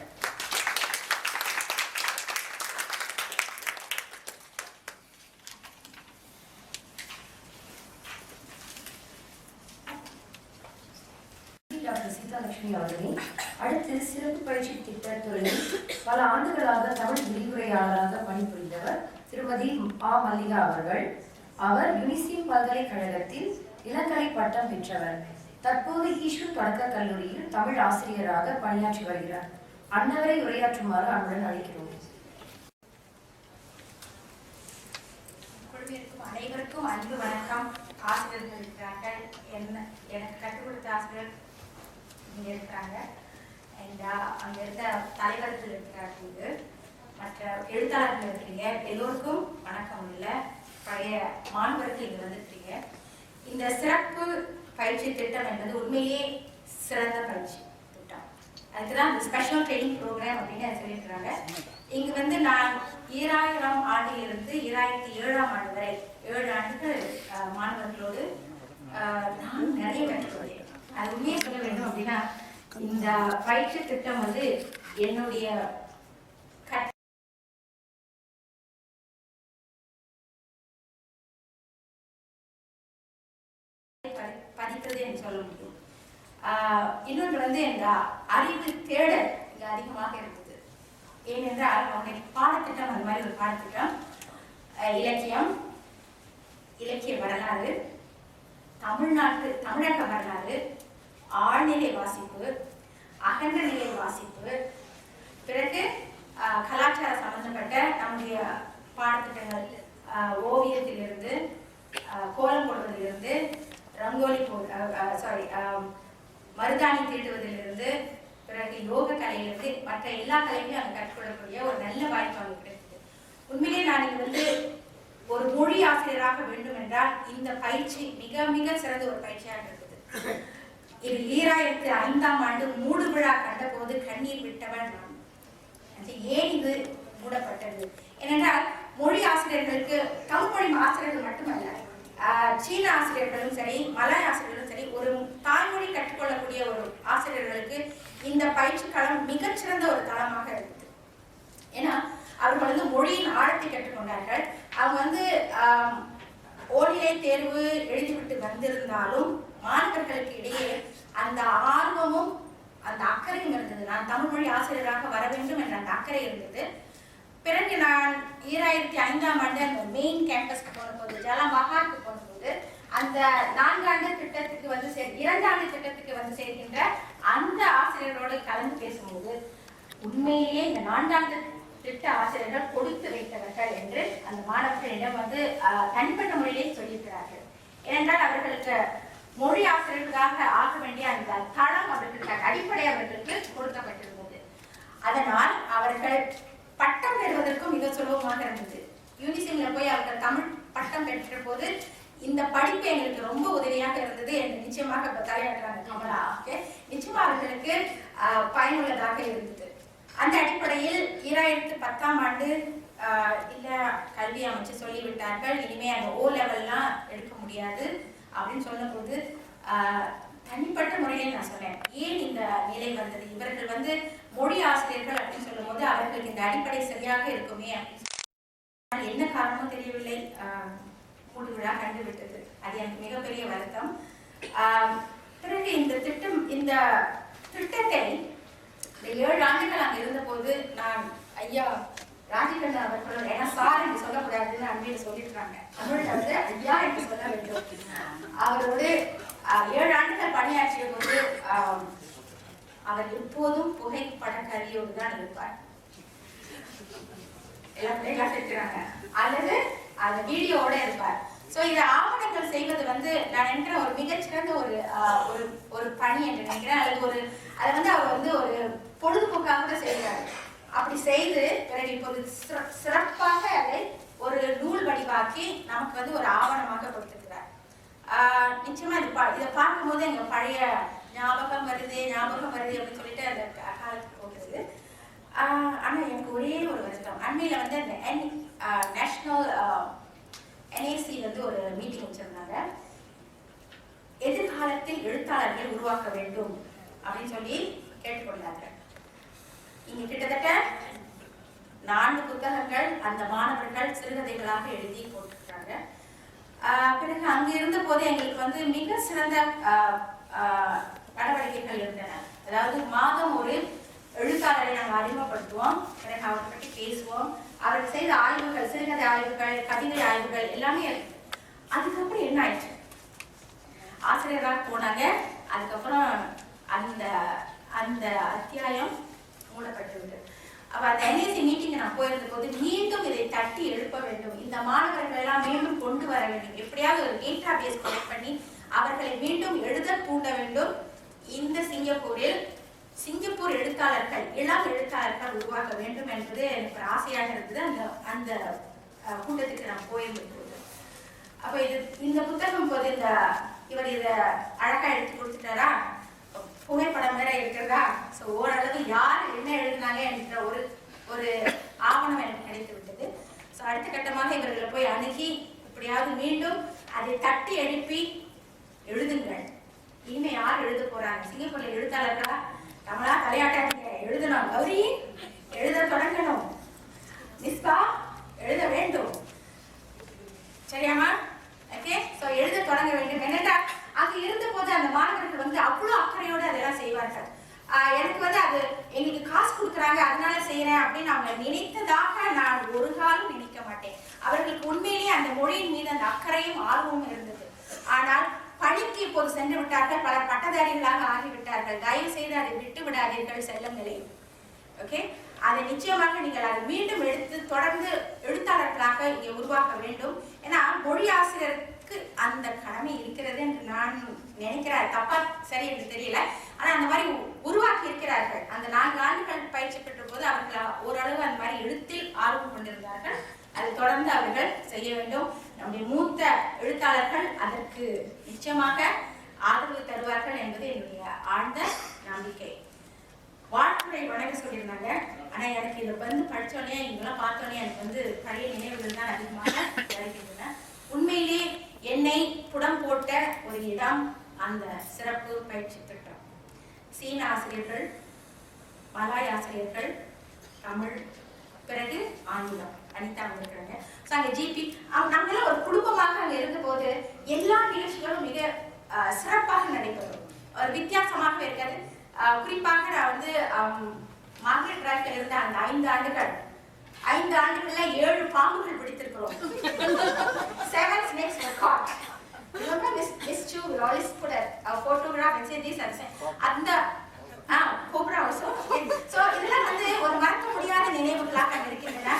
பயிற்சி திட்டத்துறையில் பல ஆண்டுகளாக தமிழ் விரிவுரையாளராக பணிபுரிந்தவர் திருமதி மல்லிகா அவர்கள். அவர் யுனிசிம் பல்கலைக்கழகத்தில் இளங்கலை பட்டம் பெற்றவர். தற்போது ஈஸ்வர் தொடக்க கல்லூரியில் தமிழ் ஆசிரியராக பணியாற்றி வருகிறார். அன்னவரை உரையாற்றுமாறு அன்புடன் அழைக்கிறோம். அனைவருக்கும் அன்பு வணக்கம். ஆசிரியர்கள் இருக்கிறார்கள், எனக்கு கற்றுக் கொடுத்த ஆசிரியர் இங்கே இருக்கிறாங்க, அங்கே இருந்த தலைவர்கள் இருக்கிறார்கள், மற்ற எழுத்தாளர்கள் இருக்கிறீங்க. எல்லோருக்கும் வணக்கம். இல்லை பழைய மாணவர்கள் இங்கே வந்துருக்கீங்க. இந்த சிறப்பு பயிற்சி திட்டம் என்பது உண்மையிலேயே சிறந்த பயிற்சி திட்டம். அதுக்குதான் இந்த ஸ்பெஷல் ட்ரைனிங் ப்ரோக்ராம் அப்படின்னு சொல்லியிருக்கிறாங்க. இங்கு வந்து நான் 2000 ஆண்டிலிருந்து 2007 ஆண்டு வரை 7 ஆண்டுகள் மாணவர்களோடு நான் நிறைய கற்றுக்கொண்டேன். அது உண்மையை சொல்ல வேண்டும் அப்படின்னா, இந்த பயிற்சி திட்டம் வந்து என்னுடைய பதித்தது என்று சொல்ல முடியும். இன்னொன்று வந்து இந்த அறிவு தேடல் இங்க அதிகமாக இருந்தது. ஏனென்றால் அவருடைய பாடத்திட்டம் அந்த மாதிரி ஒரு பாடத்திட்டம், இலக்கியம், இலக்கிய வரலாறு, தமிழக வரலாறு, ஆழ்நிலை வாசிப்பு, அகன்ற நிலை வாசிப்பு, பிறகு கலாச்சார சம்பந்தப்பட்ட நம்முடைய பாடத்திட்டங்கள், ஓவியத்திலிருந்து, கோலம் போடுவதிலிருந்து, ரங்கோலி மருதாணி தீட்டுவதிலிருந்து, பிறகு யோக கலையிலிருந்து மற்ற எல்லா கலைகளையும் அங்கே கற்றுக்கொள்ளக்கூடிய ஒரு நல்ல வாய்ப்பு அங்கே கிடைத்தது. உண்மையிலே நான் இது வந்து ஒரு மொழி ஆசிரியராக வேண்டும் என்றால் இந்த பயிற்சி மிக மிக சிறந்த ஒரு பயிற்சியாக இருக்குது. இது 2005 ஆண்டு மூடு விழா கண்ட போது கண்ணீர் விட்டவன் நான். ஏன் இது மூடப்பட்டது? ஏனென்றால் மொழி ஆசிரியர்களுக்கு, தமிழ் மொழி ஆசிரியர்கள் மட்டுமல்ல, சீன ஆசிரியர்களும் சரி, மலாய் ஆசிரியர்களும் சரி, ஒரு தாய்மொழி கற்றுக்கொள்ளக்கூடிய ஒரு ஆசிரியர்களுக்கு இந்த பயிற்சி களம் மிகச்சிறந்த ஒரு தளமாக இருந்தது. ஏன்னா அவர்கள் வந்து மொழியின் ஆழத்தை கற்றுக்கொண்டார்கள். அவங்க வந்து ஓரிலை தேர்வு எழுதிவிட்டு வந்திருந்தாலும் மாணவர்களுக்கு இடையே அந்த ஆர்வமும் அந்த அக்கறையும் இருந்தது. நான் தமிழ் மொழி ஆசிரியராக வர வேண்டும் என்ற அந்த அக்கறை இருந்தது. பிறகு நான் 2005 ஆண்டு அந்த மெயின் கேம்பஸ்க்கு போன போது, ஜலமஹாலுக்கு போன போது, அந்த 4 ஆண்டு திட்டத்துக்கு வந்து 2 ஆண்டு திட்டத்துக்கு வந்து சேர்க்கின்ற அந்த ஆசிரியர்களோடு கலந்து பேசும்போது உண்மையிலேயே இந்த 4 ஆண்டு திட்ட ஆசிரியர்கள் கொடுத்து வைத்தவர்கள் என்று அந்த மாணவர்களிடம் வந்து தனிப்பட்ட முறையிலே சொல்லியிருக்கிறார்கள். ஏனென்றால் அவர்களுக்கு மொழி ஆசிரியர்களாக ஆக வேண்டிய அந்த தளம் அவர்களுக்கு, அடிப்படை அவர்களுக்கு கொடுக்கப்பட்டிருந்தது. அதனால் அவர்கள் பட்டம் பெறுவதற்கும் மிக சுலபமாக இருந்தது. யூனிசிம்ல போய் அவர்கள் தமிழ் பட்டம் பெற்ற போது இந்த படிப்பு எங்களுக்கு ரொம்ப உதவியாக இருந்தது என்று நிச்சயமாக தலையாட்டுறாங்க கமலா. நிச்சயமா அவர்களுக்கு பயனுள்ளதாக இருந்தது. அந்த அடிப்படையில் 2010 ஆண்டு இல்ல கல்வி அமைச்சு சொல்லிவிட்டார்கள், இனிமே அந்த O லெவல்லாம் எடுக்க முடியாது அப்படின்னு சொன்னபோது தனிப்பட்ட முறையில் நான் சொன்னேன், ஏன் இந்த நிலை வந்தது? இவர்கள் வந்து மொழி ஆசிரியர்கள் அப்படின்னு சொல்லும் போது அவர்களுக்கு இந்த அடிப்படை சரியாக இருக்குமே அப்படின்னு என்ன காரணமும் தெரியவில்லை. மூடு விழா கண்டுவிட்டது. அது எனக்கு மிகப்பெரிய வருத்தம். பிறகு இந்த திட்டத்தை இந்த 7 ஆண்டுகள் அங்கே இருந்த போது நான் ஐயா ராஜகண்ணன் அவர்களும், ஏன்னா சார் என்று சொல்லக்கூடாதுன்னு அன்பில் சொல்லிட்டுறாங்க, தமிழ்ல வந்து ஐயா என்று சொல்ல வேண்டும். அவரோடு 7 ஆண்டுகள் பணியாற்றிய போது அவர் எப்போதும் புகைப்பட கருவியோடு தான் இருப்பார். அல்லது அந்த வீடியோவோட இருப்பார். சோ இதை ஆவணங்கள் செய்வது வந்து நான் நினைக்கிறேன் ஒரு மிகச்சிறந்த ஒரு பணி என்று நினைக்கிறேன். அல்லது அதை வந்து அவர் வந்து ஒரு பொழுதுபோக்காக கூட செய்கிறார். அப்படி செய்து பிறகு இப்போது சிறப்பாக அதை ஒரு நூல் வடிவாக்கி நமக்கு வந்து ஒரு ஆவணமாக கொடுத்திருக்கிறார். நிச்சயமா இதை பார்க்கும் போது எங்க பழைய ஞாபகம் வருது அப்படின்னு சொல்லிட்டு அந்த காலத்துக்கு போகிறது. ஆனா எனக்கு ஒரே ஒரு வருத்தம், அண்மையில வந்து அந்த நேஷனல் NAC வந்து ஒரு மீட்டிங் வச்சிருந்தாங்க. எதிர்காலத்தில் எழுத்தாளர்கள் உருவாக்க வேண்டும் அப்படின்னு சொல்லி கேட்டுக்கொண்டார்கள். இங்க கிட்டத்தட்ட 4 புத்தகங்கள் அந்த மாணவர்கள் சிறுகதைகளாக எழுதி போட்டிருக்காங்க. பிறகு அங்க இருந்த போது எங்களுக்கு வந்து மிக சிறந்த நடவடிக்கைகள் இருந்தன. அதாவது மாதம் ஒரு எழுத்து எல்லாமே இருக்கு. அதுக்கப்புறம் என்ன ஆயிடுச்சு, ஆசிரியராக போனாங்க. அதுக்கப்புறம் அந்த அந்த அத்தியாயம் மூடப்பட்டு விட்டது. அப்ப அந்த NAC மீட்டிங் நான் போயிருந்த போது மீண்டும் இதை தட்டி எழுப்ப வேண்டும், இந்த மாணவர்கள் எல்லாம் மீண்டும் கொண்டு வர வேண்டும், எப்படியாவது ஒரு டேட்டா பேஸ் கலெக்ட் பண்ணி அவர்களை மீண்டும் எழுத தூண்ட வேண்டும். இந்த சிங்கப்பூர் எழுத்தாளர்கள், இளம் எழுத்தாளர்கள் உருவாக்க வேண்டும் என்பது எனக்கு ஒரு ஆசையாக இருந்தது. அந்த அந்த கூட்டத்துக்கு நான் போயிருந்த போது அப்ப இந்த புத்தகம் போது இவர் இதை அழகா எடுத்து கொடுத்துட்டாரா, புகைப்படம் வேற இருக்கிறதா, ஸோ ஓரளவு யார் என்ன எழுதினாங்க என்ற ஒரு ஆவணம் எனக்கு கிடைத்து விட்டது. ஸோ அடுத்த கட்டமாக இவர்களை போய் அணுகி எப்படியாவது மீண்டும் அதை தட்டி எழுப்பி எழுதுங்கள். இனிமே யார் எழுத போறாங்க, சிங்கப்பூர்ல எழுத்தாளர்களா நம்மளா தலையாட்டாங்க எழுதணும், கௌரி எழுத தொடங்கணும், மிஸ்பா எழுத வேண்டும், சரியாமா? ஓகே, ஸோ எழுத தொடங்க வேண்டும். என்னடா அங்க இருந்த போது அந்த மாணவர்கள் அவ்வளவு அக்கறையோடு அதெல்லாம் செய்வார்கள். எனக்கு அது எங்களுக்கு காசு கொடுக்குறாங்க அதனால செய்யறேன் அப்படின்னு அவங்க நினைத்ததாக நான் ஒரு காலம் நினைக்க மாட்டேன். அவர்களுக்கு உண்மையிலேயே அந்த மொழியின் மீது அந்த அக்கறையும் ஆர்வமும் இருந்தது. ஆனால் பணிக்கு இப்போது சென்று விட்டார்கள், பல பட்டதாரிகளாக ஆகிவிட்டார்கள். தயவு செய்து அதை விட்டு விடாதீர்கள் செல்லுங்களே. ஓகே, அதை நிச்சயமாக நீங்கள் அதை மீண்டும் எடுத்து தொடர்ந்து எழுத்தாளர்களாக இங்கே உருவாக்க வேண்டும். ஏன்னா மொழி ஆசிரியருக்கு அந்த கடமை இருக்கிறது என்று நான் நினைக்கிறேன். தப்பா சரி என்று தெரியல, ஆனா அந்த மாதிரி உருவாக்கி இருக்கிறார்கள். அந்த 4 ஆண்டுகள் பயிற்சி பெற்ற போது அவர்கள் ஓரளவு அந்த மாதிரி எழுத்தில் ஆர்வம் கொண்டிருந்தார்கள். அதை தொடர்ந்து அவர்கள் செய்ய வேண்டும். நம்முடைய மூத்த எழுத்தாளர்கள் அதற்கு நிச்சயமாக ஆதரவு தருவார்கள் என்பது என்னுடைய ஆழ்ந்த நம்பிக்கை. வாழ்த்துறை வணக்க சொல்லியிருந்தாங்க. ஆனா எனக்கு இதை படிச்சோடனே இங்கெல்லாம் பார்த்தோன்னே எனக்கு பழைய நினைவுகள் தான் அதிகமாக கிடைக்கின்றன. உண்மையிலே என்னை புடம் போட்ட ஒரு இடம் அந்த சிறப்பு பயிற்சி திட்டம். சீன ஆசிரியர்கள், மலாய் ஆசிரியர்கள், தமிழ், பிறகு ஆங்கிலம், அனிதா வந்திருக்கிறாங்க. ஸோ அங்கே ஜிபி நாங்களாம் ஒரு குடும்பமாக அங்கே இருந்தபோது எல்லா நிகழ்ச்சிகளும் மிக சிறப்பாக நடைபெறும், ஒரு வித்தியாசமாக இருக்காது. குறிப்பாக நான் மார்கரெட் ராய்ல இருந்த அந்த 5 ஆண்டுகள் 5 ஆண்டுகள்ல 7 பாம்புகள் பிடித்திருக்கிறோம். 7 snakes were caught. Remember Miss Chu will always put a photograph and say this and say அந்த cobra also. So இதெல்லாம் ஒரு மறக்க முடியாத நினைவுகளாக இருக்கின்றன.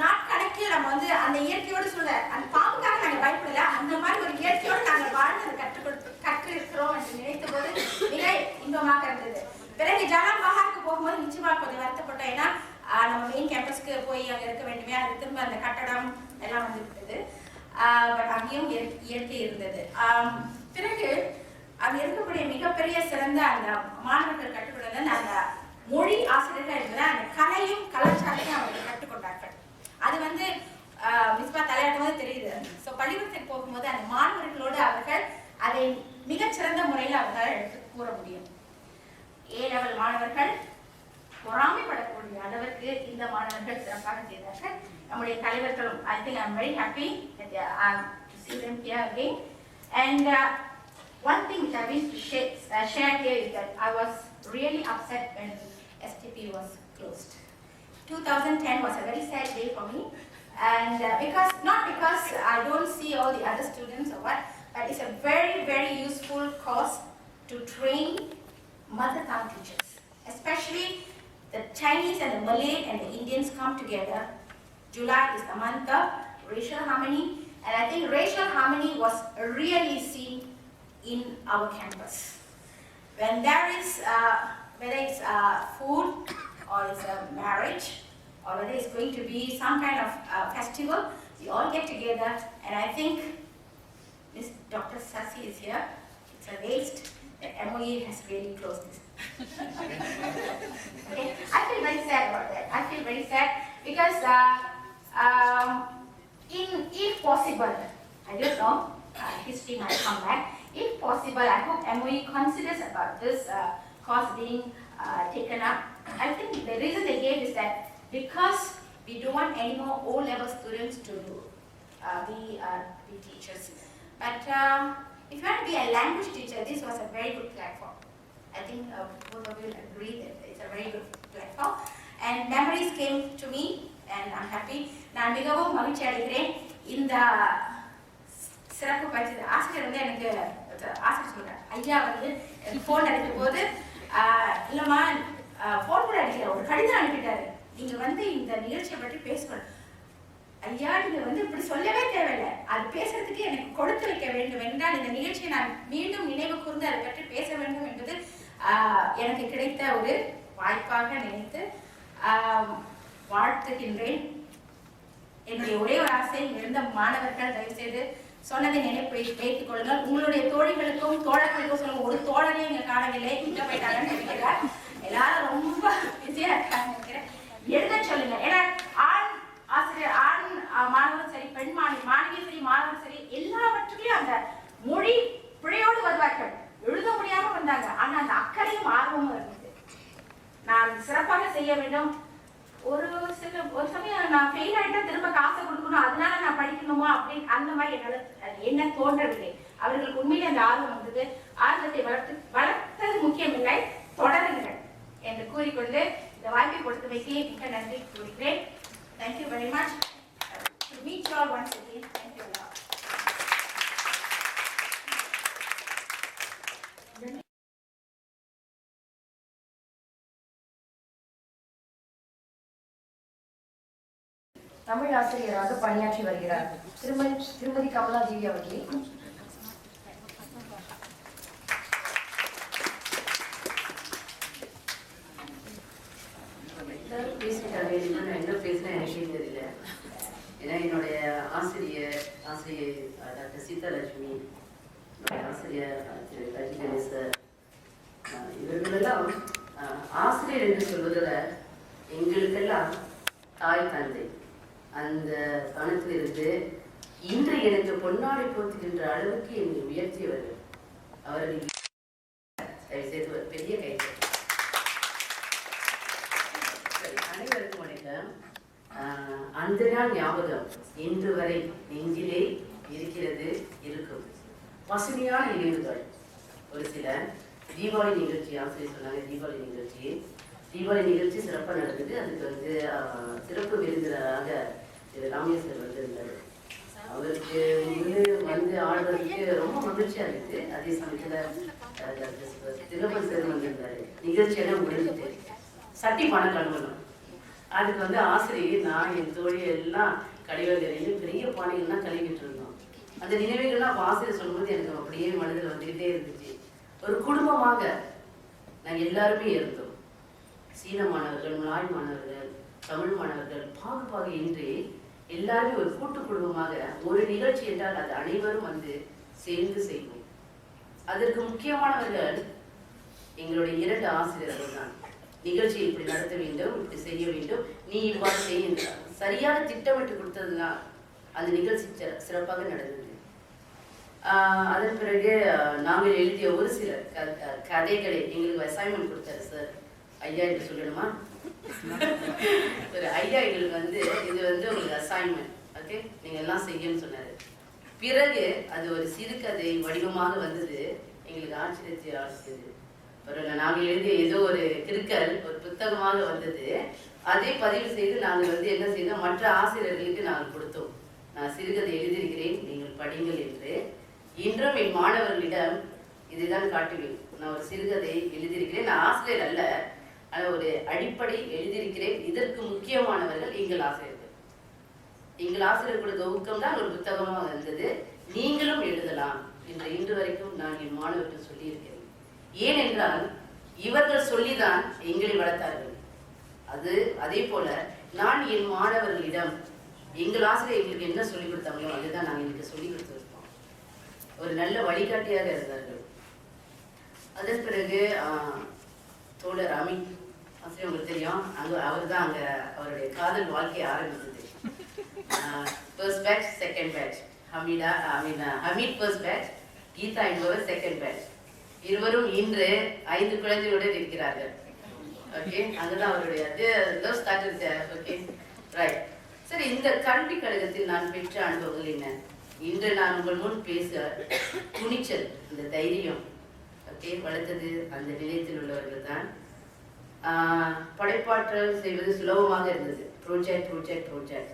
நாட்கணக்கில் நம்ம அந்த இயற்கையோடு சொல்ல அந்த பாம்புக்காக நாங்கள் பயப்படல, அந்த மாதிரி ஒரு இயற்கையோடு நாங்கள் வாழ்ந்து கற்று இருக்கிறோம் என்று நினைத்த போது மிக இன்பமாக இருந்தது. பிறகு ஜாலான் பஹாருக்கு போகும்போது நிச்சயமாக கொஞ்சம் வருத்தப்பட்டோம். ஏன்னா நம்ம மெயின் கேம்பஸ்க்கு போய் அங்கே இருக்க வேண்டுமே, அது திரும்ப அந்த கட்டடம் எல்லாம் வந்துவிட்டது. பட் அங்கேயும் இயற்கை இருந்தது. பிறகு அங்கே இருக்கக்கூடிய மிகப்பெரிய சிறந்த அந்த மாணவர்கள் கற்றுக்கொண்டது அந்த மொழி ஆசிரியர்கள் என்பது அந்த கலையும் கலாச்சாரத்தையும் அவர்கள் கற்றுக்கொண்டார்கள். அது மிஸ்பா தலையாட்டும் போது தெரியுது. ஸோ பள்ளிக்கூடத்துக்கு போகும்போது அந்த மாணவர்களோடு அவர்கள் அதை மிகச்சிறந்த முறையில் அவர்கள் எடுத்து கூற முடியும். A-level மாணவர்கள் பொறாமைப்படக்கூடிய அளவுக்கு இந்த மாணவர்கள் சிறப்பாக செய்தார்கள். நம்முடைய தலைவர்களும் I think I'm very happy that to see them here again. And one thing which I wish to share here is that I was really upset when STP was closed. 2010 was a very sad day for me, and not because I don't see all the other students or what, but it's a very, very useful course to train mother tongue teachers, especially the Chinese and the Malay and the Indians come together. July is the month of racial harmony, and I think racial harmony was really seen in our campus. When there is, whether it's food or it's a marriage or whether it's going to be some kind of festival, we all get together, and I think Miss Dr. Sasi is here. It's a waste that MOE has really closed this. Okay, I feel very sad about that. I feel very sad because if possible, I don't know, history might come back. If possible, I hope MOE considers about this course being taken up. I think the reason they gave is that because we don't want any more O-level students to be teachers. But if you want to be a language teacher, this was a very good platform. I think both of you will agree that it's a very good platform. And memories came to me, and I'm happy. நான் மிகவும் மகிழ்ச்சி அடைகிறேன். இந்த சிறப்பு பயிற்சி ஆசிரியர் வந்து எனக்கு ஆசிரியர் சொல்றாரு, ஐயா வந்து ஃபோன் அடிக்கும் போது இல்லைம்மா ஃபோன் கூட அடிக்கல, ஒரு கடிதம் அனுப்பிட்டாரு, நீங்க வந்து இந்த நிகழ்ச்சியை பற்றி பேசணும் ஐயா, நீங்க வந்து இப்படி சொல்லவே தேவையில்லை, அது பேசுறதுக்கு எனக்கு கொடுத்து வைக்க வேண்டும் என்றால் இந்த நிகழ்ச்சியை நான் மீண்டும் நினைவு கூர்ந்து அதை பற்றி பேச வேண்டும் என்பது எனக்கு கிடைத்த ஒரு வாய்ப்பாக நினைத்து வாழ்த்துகின்றேன். என்னுடைய ஒரே ஒரு ஆசை, இருந்த மாணவர்கள் தயவு செய்து சொன்னதை நினைப்பு வைத்துக் கொள்ளுங்கள். உங்களுடைய தோழிகளுக்கும் தோழர்களுக்கும் சொல்லுங்க, ஒரு தோழனே இங்க காணவில்லை, இங்க போயிட்டாங்கன்னு நினைக்கிறேன். எல்லாரும் ரொம்ப பிஸியா இருக்காங்க நினைக்கிறேன். எழுத சொல்லுங்க. ஏன்னா ஆண் ஆசிரியர், ஆண் மாணவரும் சரி, பெண் மாணவியும் சரி, மாணவரும் சரி, எல்லாவற்றுலையும் அந்த மொழி பிழையோடு வருவார்கள். எழுத முடியாம வந்தாங்க, ஆனா அந்த அக்கறையும் ஆர்வமும் இருந்தது. நான் சிறப்பாக செய்ய வேண்டும். ஒரு சமயம் நான் ஃபெயில் ஆயிட்டா திரும்ப காசை கொடுக்கணும், அதனால நான் படிக்கணுமா அப்படின்னு அந்த மாதிரி என்ன தோன்றவில்லை. அவர்களுக்கு உண்மையிலே அந்த ஆர்வம் வந்தது. ஆர்வத்தை வளர்த்தது முக்கியமில்லை, தொடருங்கள் என்று கூறிக்கொண்டு இந்த வாய்ப்பை கொடுத்தமைக்கு மிக நன்றி கூறுகிறேன். Thank you very much. To meet you all once again. Thank you a lot. Tamil ஆசிரியராக பணியாற்றி வருகிறார் திருமதி கமலாதேவி அவர்களே. நான் என்ன பேசுறேன் எனக்கு தெரியல. ஏன்னா என்னுடைய ஆசிரியர் டாக்டர் சீதாலட்சுமி, ஆசிரியர் திரு ரஜிகணேஷ் சார், இவர்களெல்லாம் ஆசிரியர் என்று சொல்வதில் எங்களுக்கெல்லாம் தாய் தந்தை அந்த ஸ்தானத்தில் இருந்து இன்று எனக்கு பொன்னாடை போத்துகின்ற அளவுக்கு என்னை உயர்த்தியவர்கள். அவர்கள் செய்து ஒரு பெரிய கைது. அனைவருக்கும் வணக்கம். அந்த நாள் ஞாபகம் இன்று வரை நெஞ்சிலே இருக்கிறது, இருக்கும். பசுமையான நினைவுகள். ஒரு சில தீபாவளி நிகழ்ச்சி, ஆசிரியர் சொன்னாங்க தீபாவளி நிகழ்ச்சி சிறப்பாக நடந்தது. அதுக்கு வந்து சிறப்பு விருந்தினராக திரு ராமேஸ்வர் வந்திருந்தார். அவருக்கு வந்து ஆடுறதுக்கு ரொம்ப மகிழ்ச்சியா இருக்கு. அதே சமயத்துல திலகன் சார் வந்திருந்தாரு. நிகழ்ச்சியெல்லாம் முடிஞ்சுட்டு சட்டி பணம் கழுவணும். அதுக்கு வந்து ஆசிரியர் நான் என் தோழி எல்லாம் கழிவறையிலும் பெரிய பானைகள்லாம் கழுவிட்டு இருந்தோம். அந்த நினைவுகள்லாம் ஆசிரியர் சொல்லும்போது எனக்கு அப்படியே மனதில் வந்துகிட்டே இருந்துச்சு. ஒரு குடும்பமாக நாங்கள் எல்லாருமே இருந்தோம். சீன மாணவர்கள், மலாய் மாணவர்கள், தமிழ் மாணவர்கள், பாகுபாடு இன்றி எல்லாருமே ஒரு கூட்டு குடும்பமாக ஒரு நிகழ்ச்சி என்றால் அது அனைவரும் வந்து சேர்ந்து செய்வோம். அதற்கு முக்கியமானவர்கள் எங்களுடைய 2 ஆசிரியர்கள் தான். நிகழ்ச்சியை இப்படி நடத்த வேண்டும், இப்படி செய்ய வேண்டும், நீ இவ்வாறு செய்ய சரியாக திட்டமிட்டு கொடுத்ததுனால் அந்த நிகழ்ச்சி சிறப்பாக நடந்தது. அதன் பிறகு நாங்கள் எழுதிய ஒரு சில கதைகளை எங்களுக்கு அசைன்மெண்ட் கொடுத்தாரு சார். ஐயா என்று சொல்லணுமா? ஒரு ஐயா எங்களுக்கு வந்து இது வந்து உங்களுக்கு அசைன்மெண்ட், ஓகே, நீங்க எல்லாம் செய்யணும்னு சொன்னாரு. பிறகு அது ஒரு சிறுகதை வடிவமாக வந்தது. எங்களுக்கு ஆச்சரியத்தை ஆசிரியது. நாங்கள் எழுதிய ஏதோ ஒரு கிறுக்கல் ஒரு புத்தகமாக வந்தது. அதை பதிவு செய்து நாங்கள் வந்து என்ன செய்தோம், மற்ற ஆசிரியர்களுக்கு நாங்கள் கொடுத்தோம். நான் சிறுகதை எழுதியிருக்கிறேன், நீங்கள் படிங்கள் என்று. இன்றும் என் மாணவர்களிடம் இதுதான் காட்டுவேன். நான் ஒரு சிறுகதை எழுதியிருக்கிறேன். நான் ஆசிரியர் அல்ல, ஆனால் ஒரு அடிப்படை எழுதியிருக்கிறேன். இதற்கு முக்கியமானவர்கள் எங்கள் ஆசிரியர்கள். எங்கள் ஆசிரியர்களுடைய ஊக்கம் தான் ஒரு புத்தகமாக வந்தது. நீங்களும் எழுதலாம் என்று இன்று வரைக்கும் நான் என் மாணவர்கள் சொல்லியிருக்கிறேன். ஏனென்றால் இவர்கள் சொல்லிதான் எங்களை வளர்த்தார்கள். அதே போல நான் என் மாணவர்களிடம் எங்கள் ஆசிரியர் எங்களுக்கு என்ன சொல்லிக் கொடுத்தாங்களோ அதுதான் நாங்கள் எங்களுக்கு சொல்லிக் கொடுத்துருப்போம். ஒரு நல்ல வழிகாட்டியாக இருந்தார்கள். அதன் பிறகு தோழர் அமித் ஆசிரியர் உங்களுக்கு தெரியும், அவர் தான் அங்கே அவருடைய காதல் வாழ்க்கையை ஆரம்பித்தது. First batch, second batch. Hameed first batch, Geetha என்பவர் செகண்ட் பேட்ச். இருவரும் இன்று 5 குழந்தைகளுடன் இருக்கிறார்கள். ஓகே, அங்கதான் அவருடைய ஓகே ரைட். சரி, இந்த கல்வி கழகத்தில் நான் பெற்ற அனுபவங்கள் என்ன? இன்று நான் உங்கள் முன் பேச துணிச்சல், இந்த தைரியம் ஓகே வளர்த்தது அந்த நிலையத்தில் உள்ளவர்கள் தான். படைப்பாற்றல் செய்வது சுலபமாக இருந்தது. ப்ரோஜெக்ட்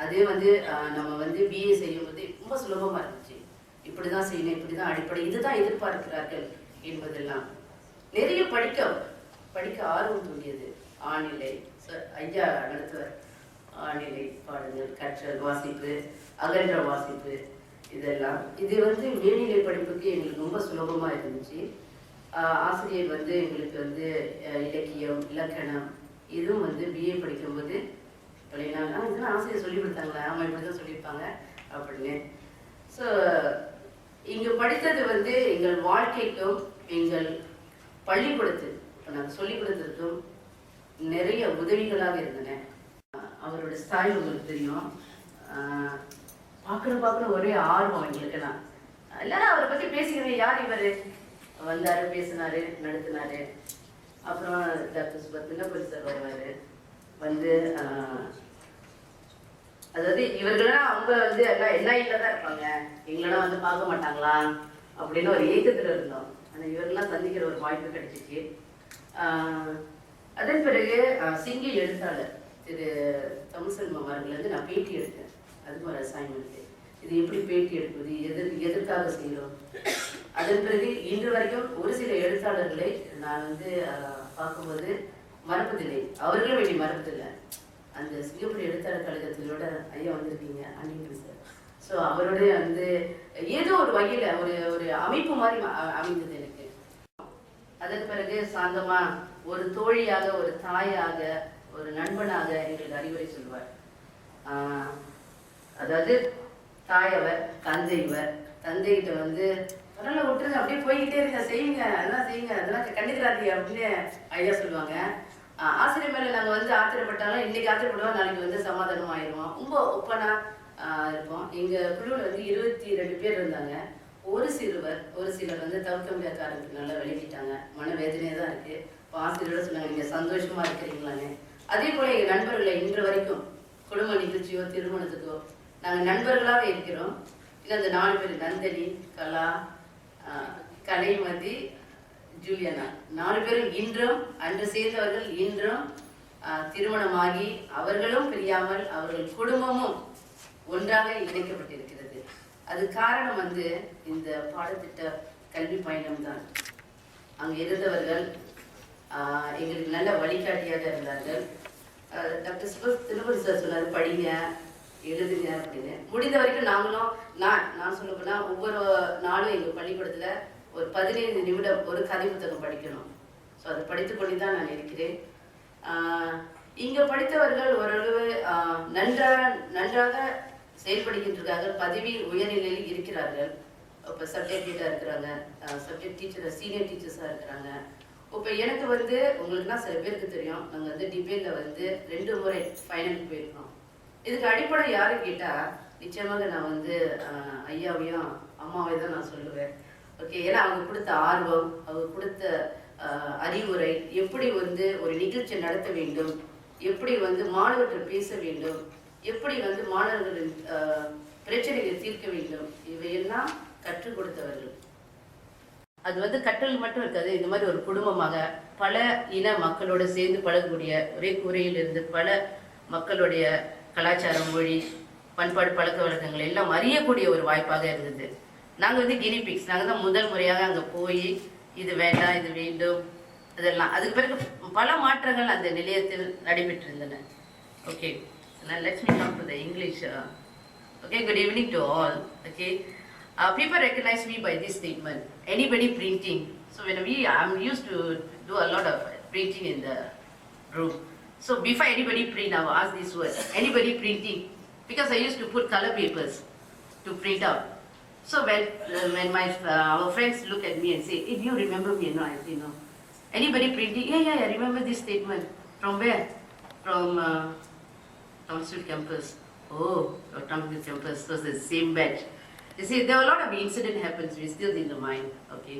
அதே வந்து நம்ம வந்து பிஏ செய்யும்போது ரொம்ப சுலபமாக இருந்துச்சு. இப்படி தான் செய்யணும், இப்படி தான் அடிப்படை, இதுதான் எதிர்பார்க்கிறார்கள் என்பதெல்லாம். நிறைய படிக்க ஆர்வம் தூண்டியது. ஆணிலை ஐயா நடத்துவார். ஆணிலை பாடங்கள், கற்றல், வாசிப்பு, அகன்ற வாசிப்பு, இதெல்லாம். இது வந்து மேல்நிலை படிப்புக்கு எங்களுக்கு ரொம்ப சுலபமாக இருந்துச்சு. ஆசிரியர் வந்து எங்களுக்கு வந்து இலக்கியம், இலக்கணம் இதுவும் வந்து பிஏ படிக்கும்போது இல்லைன்னா இதெல்லாம் ஆசிரியர் சொல்லி கொடுத்தாங்களா, ஆமாம் இப்படி தான் சொல்லியிருப்பாங்க அப்படின்னு. ஸோ இங்கே படித்தது வந்து எங்கள் வாழ்க்கைக்கும் எங்கள் பள்ளிக்கூடத்து இப்போ நாங்கள் சொல்லிக் கொடுத்ததுக்கும் நிறைய உதவிகளாக இருந்தன. அவரோட ஸ்டைல் உங்களுக்கு தெரியும். பார்க்குற ஒரே ஆர்வம் எங்களுக்கெல்லாம். எல்லாரும் அவரை பற்றி பேசிக்கிறேன், யார் இவர் வந்தார், பேசினார், நடத்தினார். அப்புறம் டாக்டர் சுபத் தின்னப்பள்ளி சார் வருவார். வந்து அதாவது இவர்களெல்லாம் அவங்க வந்து எல்லாம் என்ஐயில் தான் இருப்பாங்க, எங்களெல்லாம் வந்து பார்க்க மாட்டாங்களா அப்படின்னு ஒரு ஏக்கத்தில் இருந்தோம். ஆனால் இவரெல்லாம் சந்திக்கிற ஒரு வாய்ப்பு கிடைச்சிச்சு. அதன் பிறகு சிங்கி எழுத்தாளர் திரு தமிழ்செல்வம் அவர்கள்லேருந்து நான் பேட்டி எடுத்தேன். அதுக்கு ஒரு அசைன்மெண்ட்டு. இது எப்படி பேட்டி எடுப்பது, எதற்காக செய்கிறோம். அதன் பிறகு இன்று வரைக்கும் ஒரு சில எழுத்தாளர்களை நான் வந்து பார்க்கும்போது மறப்பதில்லை, அவர்களும் வேண்டி மறப்பதில்லை. அந்த சிங்கப்பூர் எழுத்தாளர் கழகத்திலோட ஐயா வந்திருக்கீங்க, அன்னிக்கு சார். ஸோ அவருடைய வந்து ஏதோ ஒரு வகையில் ஒரு அமைப்பு மாதிரி அமைந்தது எனக்கு. அதன் பிறகு சாந்தமாக ஒரு தோழியாக, ஒரு தாயாக, ஒரு நண்பனாக எங்களுக்கு அறிவுரை சொல்வார். அதாவது தாயவர், தந்தைவர். தந்தைகிட்ட வந்து அதெல்லாம் விட்டுருங்க, அப்படியே போய்கிட்டே இருங்க, செய்யுங்க, அதெல்லாம் செய்யுங்க, அதெல்லாம் கண்டிக்கிறாதீங்க அப்படின்னு ஐயா சொல்லுவாங்க. ஆசிரியர் மேலே நாங்கள் வந்து ஆத்திரப்பட்டாலும் இன்னைக்கு ஆத்திரப்படுவோம், நாளைக்கு வந்து சமாதானம் ஆயிடுவோம். ரொம்ப ஒப்பனாக இருப்போம். எங்கள் குழுவில் வந்து 22 பேர் இருந்தாங்க. ஒரு சிலர் வந்து தவிர்க்க முடியாத காரணத்துக்கு விலகிட்டாங்க. மனவேதனையாக தான் இருக்குது. இப்போ ஆசிரியரோட சொன்னாங்க, நீங்கள் சந்தோஷமாக இருக்கிறீங்களான்னு. அதே போல் எங்கள் நண்பர்களை இன்று வரைக்கும் குடும்ப நிகழ்ச்சியோ திருமணத்துக்கோ நாங்கள் நண்பர்களாக இருக்கிறோம். இல்லை அந்த 4 பேர், நந்தினி, கலா, கலைமதி, ஜூலியனா, 4 பேரும் இன்றும், அன்று சேர்ந்தவர்கள் இன்றும் திருமணமாகி அவர்களும் பிரியாமல் அவர்கள் குடும்பமும் ஒன்றாக இணைக்கப்பட்டிருக்கிறது. அது காரணம் வந்து இந்த பாடத்திட்ட கல்வி பயணம் தான். அங்கே இருந்தவர்கள் எங்களுக்கு நல்ல வழிகாட்டியாக இருந்தார்கள். டாக்டர் சுபத் தின்னப்பள்ளி சார் சொன்னார், படிங்க, எழுதுங்க அப்படின்னு. முடிந்த வரைக்கும் நாங்களும் நான் சொல்ல போனால் ஒவ்வொரு நாளும் எங்கள் பள்ளிக்கூடத்தில் ஒரு 15 நிமிடம் ஒரு கதை புத்தகம் படிக்கணும். ஸோ அதை படித்து கொண்டு தான் நான் இருக்கிறேன். இங்கே படித்தவர்கள் ஓரளவு நன்றாக செயல்படுகின்றார்கள், பதவி உயர்நிலையில் இருக்கிறார்கள். இப்போ சப்ஜெக்ட் டீச்சராக இருக்கிறாங்க, சப்ஜெக்ட் டீச்சர், சீனியர் டீச்சர்ஸாக இருக்கிறாங்க. இப்போ எனக்கு வந்து உங்களுக்குலாம் சில பேருக்கு தெரியும், நாங்கள் வந்து டிபேட்டில் வந்து 2 முறை ஃபைனலுக்கு போயிருக்கோம். இதுக்கு அடிப்படை யாரும் கேட்டால் நிச்சயமாக நான் வந்து ஐயாவையும் அம்மாவை தான் நான் சொல்லுவேன். ஓகே, ஏன்னா அவங்க கொடுத்த ஆர்வம், அவங்க கொடுத்த அறிவுரை, எப்படி வந்து ஒரு நிகழ்ச்சி நடத்த வேண்டும், எப்படி வந்து மாணவர்கள் பேச வேண்டும், எப்படி வந்து மாணவர்களின் பிரச்சனைகளை தீர்க்க வேண்டும், இவையெல்லாம் கற்றுக் கொடுத்தவர்கள். அது வந்து கற்றல் மட்டும் இருக்காது, இந்த மாதிரி ஒரு குடும்பமாக பல இன மக்களோடு சேர்ந்து பழகக்கூடிய, ஒரே கூரையில் இருந்து பல மக்களுடைய கலாச்சாரம், மொழி, பண்பாடு, பழக்க வழக்கங்கள் எல்லாம் அறியக்கூடிய ஒரு வாய்ப்பாக இருந்தது. நாங்கள் வந்து கினிபிக்ஸ், நாங்கள் தான் முதல் முறையாக அங்கே போய் இது வேண்டாம், இது வேண்டும், அதெல்லாம். அதுக்கு பிறகு பல மாற்றங்கள் அந்த நிலையத்தில் நடைபெற்றிருந்தன. Okay, let's me come to the English. Okay, good evening to all. Okay, people recognize me by this statement, anybody printing. So when I'm used to do a lot of printing in the room. So before anybody print, I will ask this word, anybody printing, because I used to put color papers to print out. So when our friends look at me and say, hey, do you remember me? No, I say no. Anybody printing? Yeah, I remember this statement. From where? From Townsville campus. Oh, Townsville campus, so it's the same batch. You see, there were a lot of incident happens, we still in the mind, okay.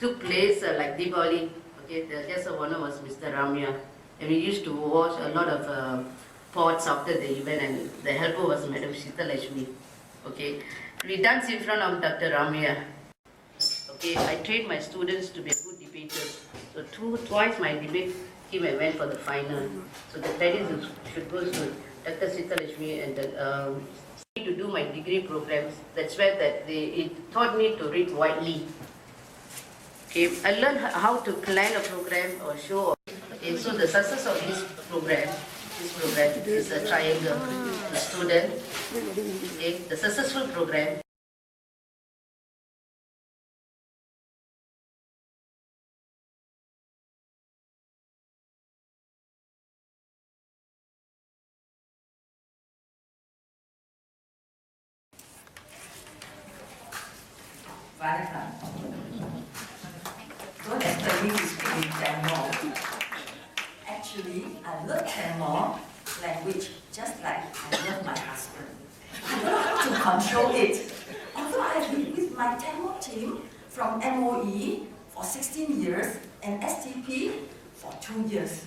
Took place like Diwali, okay, the guest of honor was Mr. Ramya, and we used to watch a lot of pots after the event, and the helper was Madam Shita Lashmi, okay. We danced in front of Dr. Ramya, okay. I trained my students to be good debaters, so twice my debate team I went for the final, so the credit should go to Dr. Sitalakshmi and to do my degree programs. That's where it taught me to read widely. Okay, I learned how to plan a program or show. Okay, so the success of this program is a triangle. The student, okay, the successful program. Vanakkam. Don't expect me to speak in Tamil. Actually, I love Tamil language just like I love my husband. I don't know how to control it. Although I have been with my Tamil team from MOE for 16 years and STP for 2 years.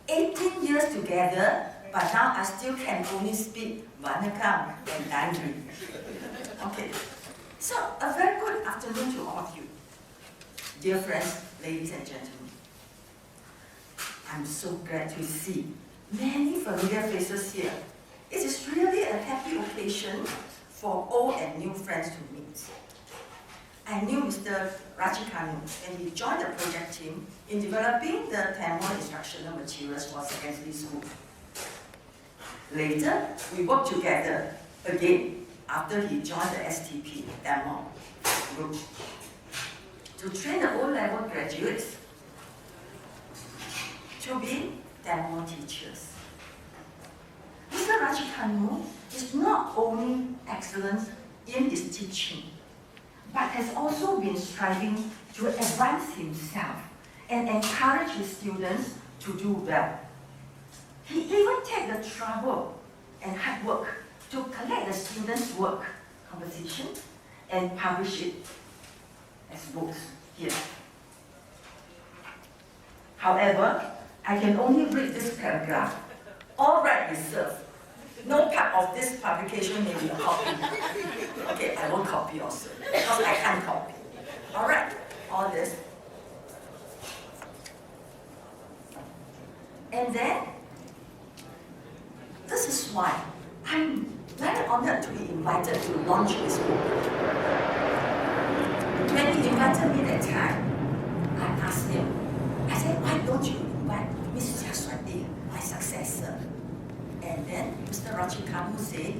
18 years together, but now I still can only speak Vanakkam and Dandri. Okay. So, a very good afternoon to all of you. Dear friends, ladies and gentlemen. I'm so glad to see many familiar faces here. It is really a happy occasion for old and new friends to meet. I knew Mr. Rachikanu when he joined the project team in developing the Tamil instructional materials for secondary school. Later, we worked together again after he joined the STP Tamil group to train the O-level graduates to be Tamil teachers. Mr. Rachikanu is not only excellent in his teaching, but has also been striving to advance himself and encourage his students to do well. He even takes the trouble and hard work to collect the students' work composition and publish it as books here. However, I can only read this paragraph. All right reserved. No part of this publication may be a copy. Okay, I won't copy also, because I can't copy. All right, all this. And then, this is why I'm very honored to be invited to launch this book. When he invited me that time, I asked him, I said, why don't you invite Ms. Jaswati, my successor? And then Mr. Rachikanu said,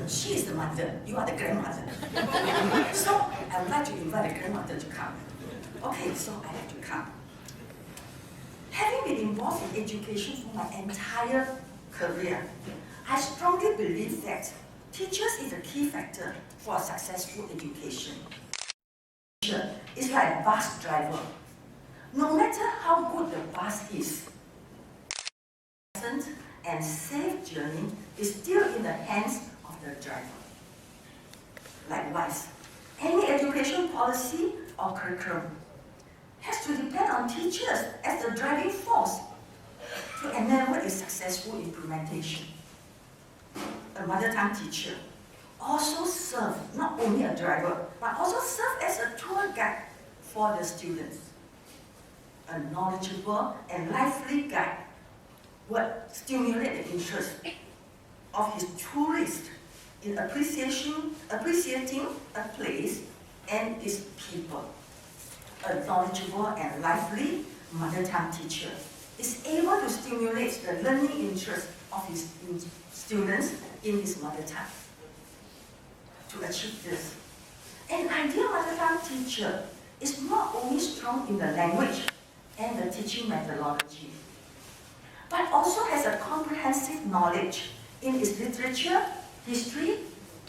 she is the mother, you are the grandmother. So I would like to invite the grandmother to come. Okay, so I have to come. Having been involved in education for my entire career, I strongly believe that teachers is a key factor for a successful education. Teacher is like a bus driver. No matter how good the bus is, pleasant and safe journey is still in the hands of the driver. Likewise, any education policy or curriculum has to depend on teachers as the driving force to enable its successful implementation. A mother tongue teacher also serves not only a driver, but also serves as a tour guide for the students. A knowledgeable and lively guide would stimulate the interest of his tourists in appreciating a place and its people. A knowledgeable and lively mother tongue teacher is able to stimulate the learning interest of his students in his mother tongue. To achieve this, an ideal mother tongue teacher is not only strong in the language and the teaching methodology, but also has a comprehensive knowledge in its literature, history,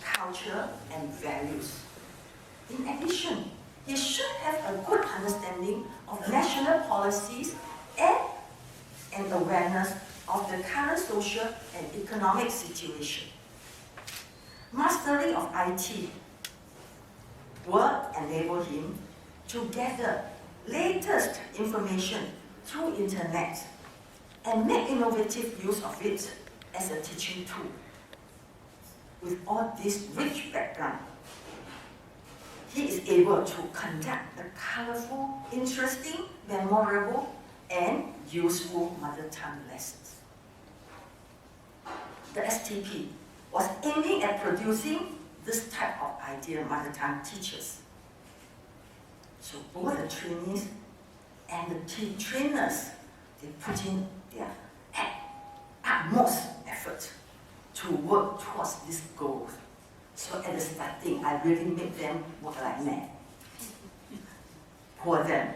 culture, and values. In addition, he should have a good understanding of national policies and an awareness of the current social and economic situation. Mastery of IT will enable him to gather latest information through internet and make innovative use of it as a teaching tool. With all this rich background, he is able to conduct a colorful, interesting, memorable, and useful mother tongue lessons. the STP was aiming at producing this type of ideal mother tongue teachers. So both the trainees and the trainers, they put in their utmost effort to work towards this goal. So at the starting, I really made them work like men. Poor them.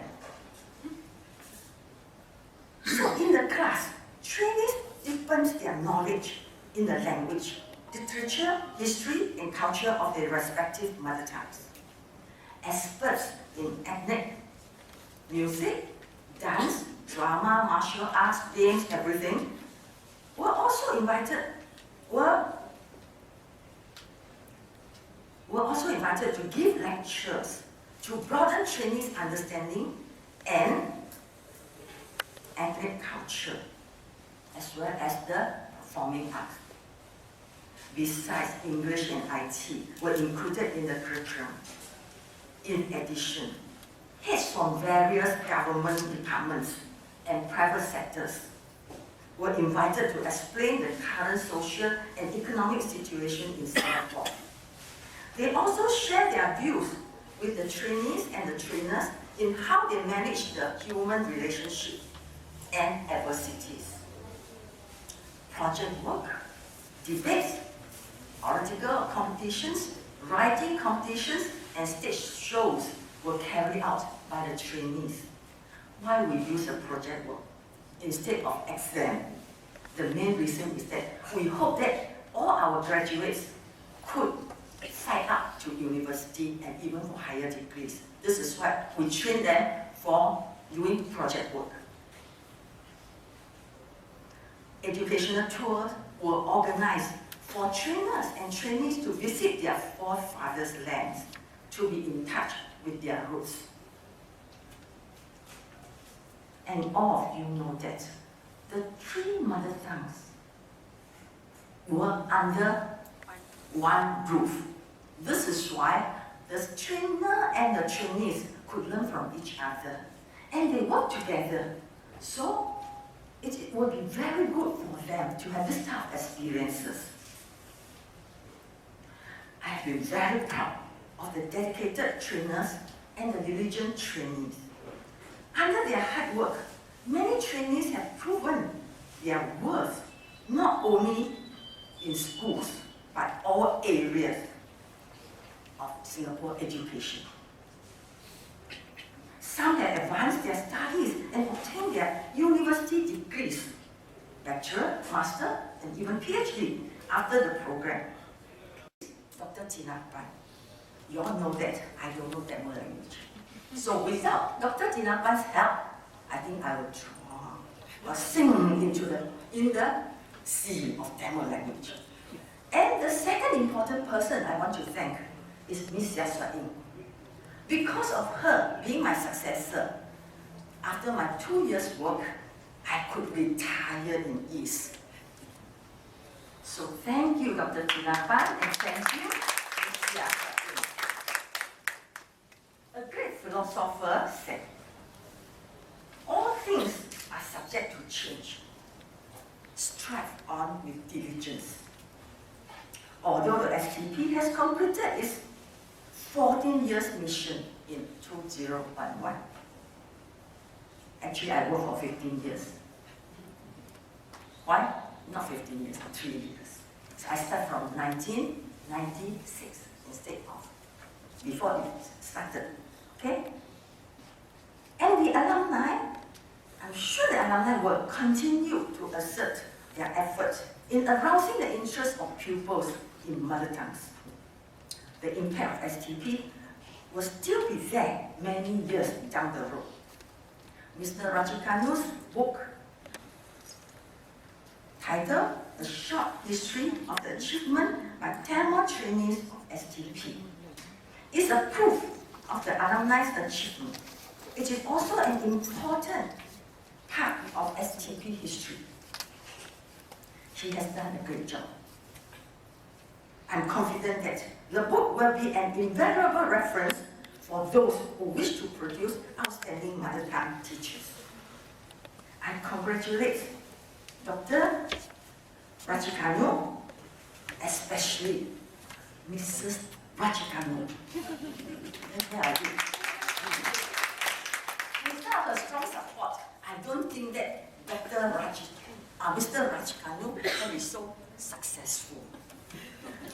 So in the class, trainees deepens their knowledge in the language, literature, history, and culture of their respective mother tongues. Experts in ethnic, music, dance, drama, martial arts, games, everything, were also invited to give lectures to broaden trainees' understanding and ethnic culture, as well as the performing arts. Besides, English and IT were included in the curriculum. In addition, heads from various government departments and private sectors were invited to explain the current social and economic situation in Singapore. They also shared their views with the trainees and the trainers in how they manage the human relationship and adversities. Project work, debates, oratorical competitions, writing competitions, and stage shows were carried out by the trainees. Why we use a project work instead of exam? The main reason is that we hope that all our graduates could sign up to university and even for higher degrees. This is why we train them for doing project work. Educational tours were organized for trainers and trainees to visit their forefathers' lands, to be in touch with their roots. And all of you know that the three mother tongues were under one roof. This is why the trainer and the trainees could learn from each other, and they work together. So it would be very good for them to have this type of experiences. I have been very proud of the dedicated trainers and the diligent trainees. Under their hard work, many trainees have proven their worth not only in schools, but all areas of Singapore education. Some have advanced their studies and obtained their university degrees, bachelor, master, and even PhD after the program. Dr. Tina Pan, you all know that I don't know Tamil language. So without Dr. Tina Pan's help, I think I would drown or sink into the sea of Tamil language. And the second important person I want to thank is Miss Yaswa Ing. Because of her being my successor, after my 2 years' work, I could retire in ease. So thank you, Dr. Tina Pan, and thank you, Miss Yaswa Ing. A great philosopher said, all things are subject to change. Strive on with diligence. Although the STP has completed its 14 years mission in 2011. Actually, I worked for 15 years. Why? Not 15 years, 3 years. So I started from 1996 instead of before it started. Okay? And the alumni, I'm sure the alumni will continue to assert their efforts in arousing the interest of pupils in mother tongues. The impact of STP will still be there many years down the road. Mr. Rajikanu's book, titled A Short History of the Achievement by Tamil Trainees of STP, is a proof of the alumni's achievement. It is also an important part of STP history. He has done a great job. I'm confident that the book will be an invaluable reference for those who wish to produce outstanding mother tongue teachers. I congratulate Dr. Racikant, especially Mrs. Racikant. Without her strong support, I don't think that Mr. Racikant can be so successful.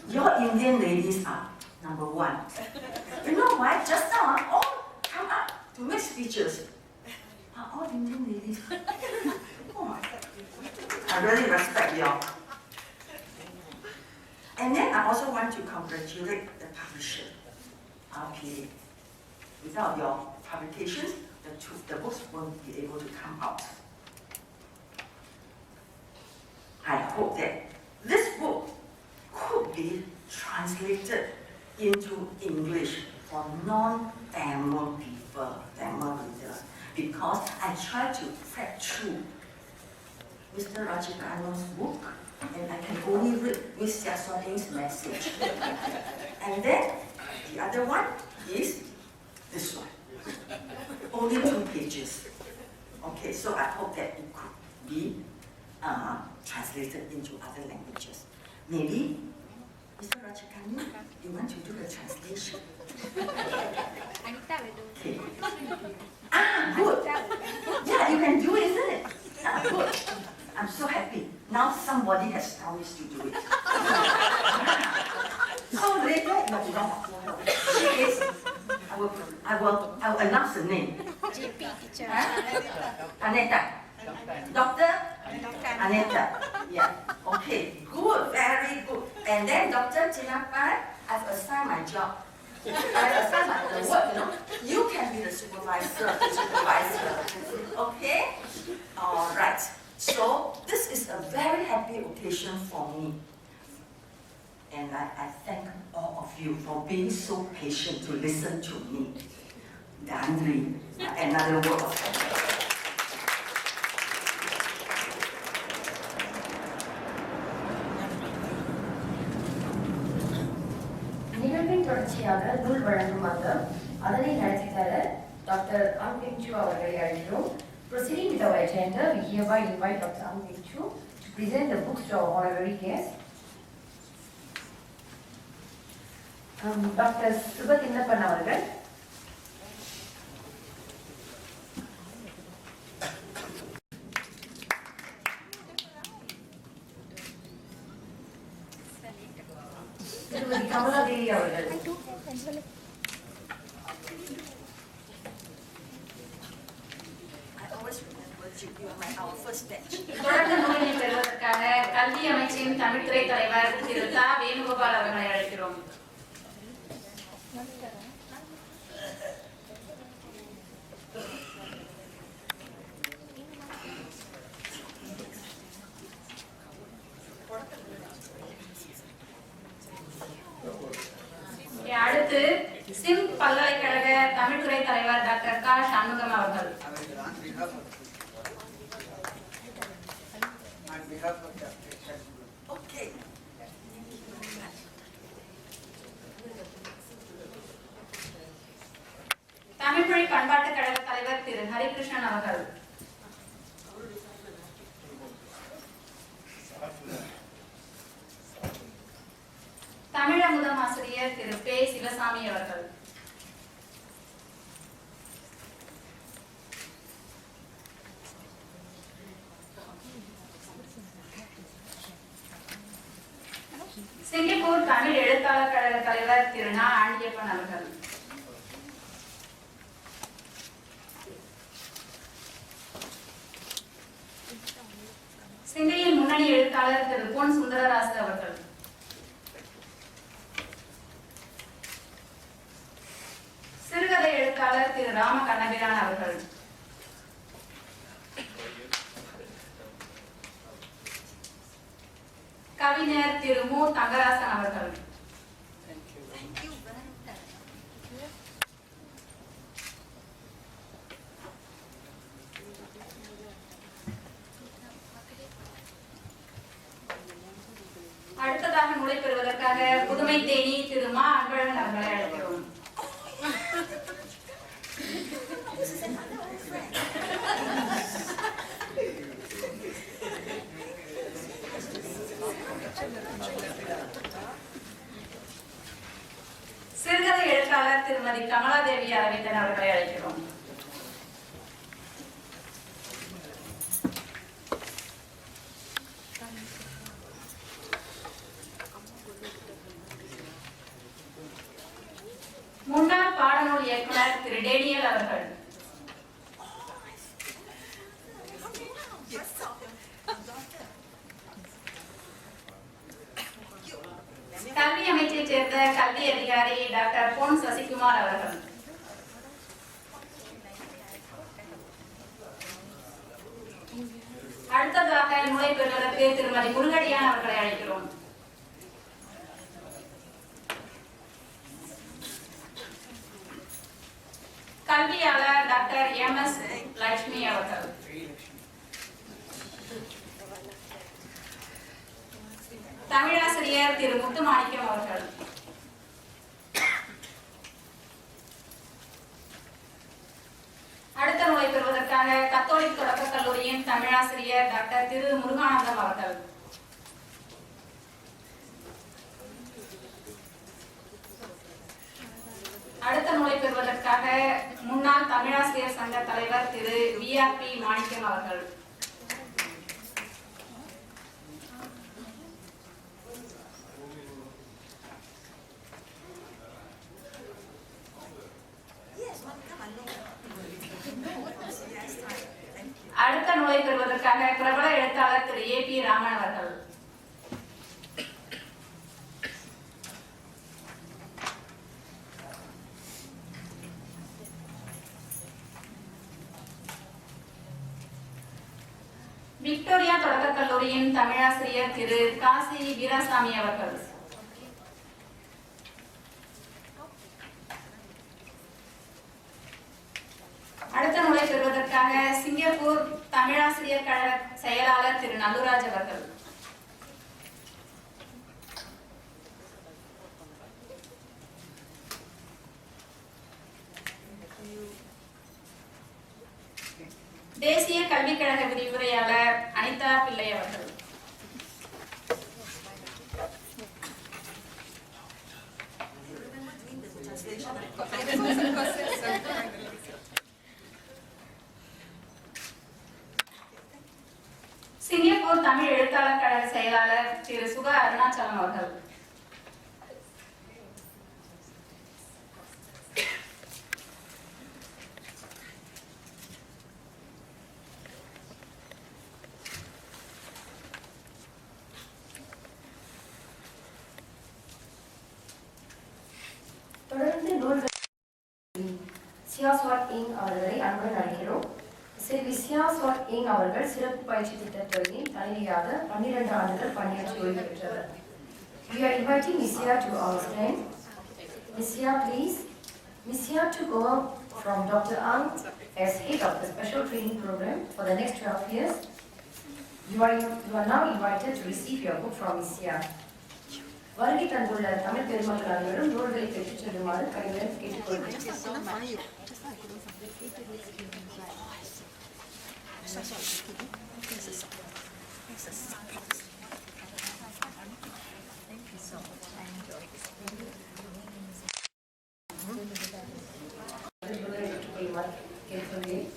Your Indian ladies are number one. You know why? Just now, all come up to make speeches. Are all Indian ladies? Oh my God. I really respect y'all. And then I also want to congratulate the publisher, RPA. Without your publications, the books won't be able to come out. I hope that this book could be translated into English for non-Tamil people, Tamil readers, because I try to read through Mr. Rajikant's book, and I can only read Miss Yaswating's message. And then the other one is this one. Only 2 pages. Okay, so I hope that it could be translated into other languages. Maybe, Mr. Rajikant, you want to do the translation? Okay. Good. Yeah, you can do it, isn't it? Good. I'm so happy. Now somebody has promised to do it. So later, I will announce the name. Aneta. Dr. Aneta. Yeah. Okay. Good. Very good. And then Dr. Tinapan, I've assigned my job. I've assigned my work, you know. You can be the supervisor. Okay? All right. So this is a very happy occasion for me. And I thank all of you for being so patient to listen to me. Dandri, another word of thanks. நிகழ்வின் தொடர்ச்சியாக நூல் வழங்குமாக அதனை நடத்தி தர doctor ஆங் Peng சூ அவர்களை அழைக்கிறோம். Proceeding with our agenda, we hereby invite Dr. Ang Peng Choo to present the books to our honorary guests. Dr. Subathinappan அவர்கள், திருமதி கமலாதேவி அவர்கள், தொடர்ந்து நூலினை பெறுவதற்காக கல்வி அமைச்சின் தமிழ்துறை தலைவர் திரு தா வேணுகோபால் அவர்களை அழைக்கிறோம். அடுத்து சிம் பல்கலைக்கழக தமிழ்துறை தலைவர் டாக்டர் கா சண்முகம் அவர்கள். தமிழ்மொழி பண்பாட்டுக் கழக தலைவர் திரு ஹரிகிருஷ்ணன் அவர்கள். தமிழமுதம் ஆசிரியர் திரு பே சிவசாமி அவர்கள். சிங்கப்பூர் தமிழ் எழுத்தாளர் கழக தலைவர் திரு நா ஆண்டியப்பன் அவர்கள். சிங்கையின் முன்னணி எழுத்தாளர் திரு பொன் சுந்தரராசு அவர்கள். சிறுகதை எழுத்தாளர் திரு ராம கண்ணபிரான் அவர்கள். கவிஞர் திரு மு தங்கராசன் அவர்கள். அடுத்ததாக நூலை பெறுவதற்காக புதுமை தேனி திரு மா அன்பழகன் அவர்களை அழைக்கிறோம். திருமதி கமலாதேவி அரவிந்தன் அவர்களை அழைக்கிறோம். முன்னாள் பாடநூல் இயக்குனர் திரு டேனியல் அவர்கள். கல்வி அமைச்சை சேர்ந்த கல்வி அதிகாரி டாக்டர் பொன் சசிகுமார் அவர்கள். அடுத்ததாக நுழை பெறுவதற்கு திருமதி முருகடியான் அவர்களை அழைக்கிறோம். கல்வியாளர் டாக்டர் MS லட்சுமி அவர்கள். தமிழாசிரியர் திரு முத்துமாணிக்கம் அவர்கள். அடுத்த நுழை பெறுவதற்காக கத்தோலிக் தொடக்க கல்லூரியின் தமிழாசிரியர் டாக்டர் திரு முருகானந்தம் அவர்கள். அடுத்த நுழை பெறுவதற்காக முன்னாள் தமிழாசிரியர் சங்க தலைவர் திரு VRP மாணிக்கம் அவர்கள். அடுத்த நுழை பெறுவதற்காக பிரபல எழுத்தாளர் திரு AP ராமன் அவர்கள். விக்டோரியா தொடக்க கல்லூரியின் தமிழாசிரியர் திரு காசி வீராசாமி அவர்கள். அடுத்த நுழை பெறுவதற்காக சிங்கப்பூர் தமிழாசிரியர் கழக செயலாளர் திரு நல்லுராஜ் அவர்கள். தேசிய கல்விக் கழக விரிவுரையாளர் அனிதா பிள்ளை அவர்கள். சிங்கப்பூர் தமிழ் எழுத்தாளர் கழக செயலாளர் திரு சுகா அருணாச்சலம் அவர்கள். தொடர்ந்து நூல்கள் சியாஸ்வாட் இங் அவர்களை அன்புடன் அழைக்கிறோம். செல்வி சியாஸ்வாட் இங் அவர்கள் சிறப்பு பயிற்சி திட்டத்துறையின் தலைவியாக 12 ஆண்டுகள் பணியாற்றி ஓய்வு பெற்றவர். We are inviting Ms. Sia to our stand. Ms. Sia, please. Ms. Sia took over from Dr. Ang as head of the special training program for the next 12 years. You are now invited to receive your book from Ms. Sia. வருகை தந்துள்ள தமிழ் பெருமக்கள் அனைவரும் நூல்களை பெற்றுச் செல்லுமாறு கனிவுடன் கேட்டுக்கொள்கிறேன். கேட்டுக்கொள்கிறேன்.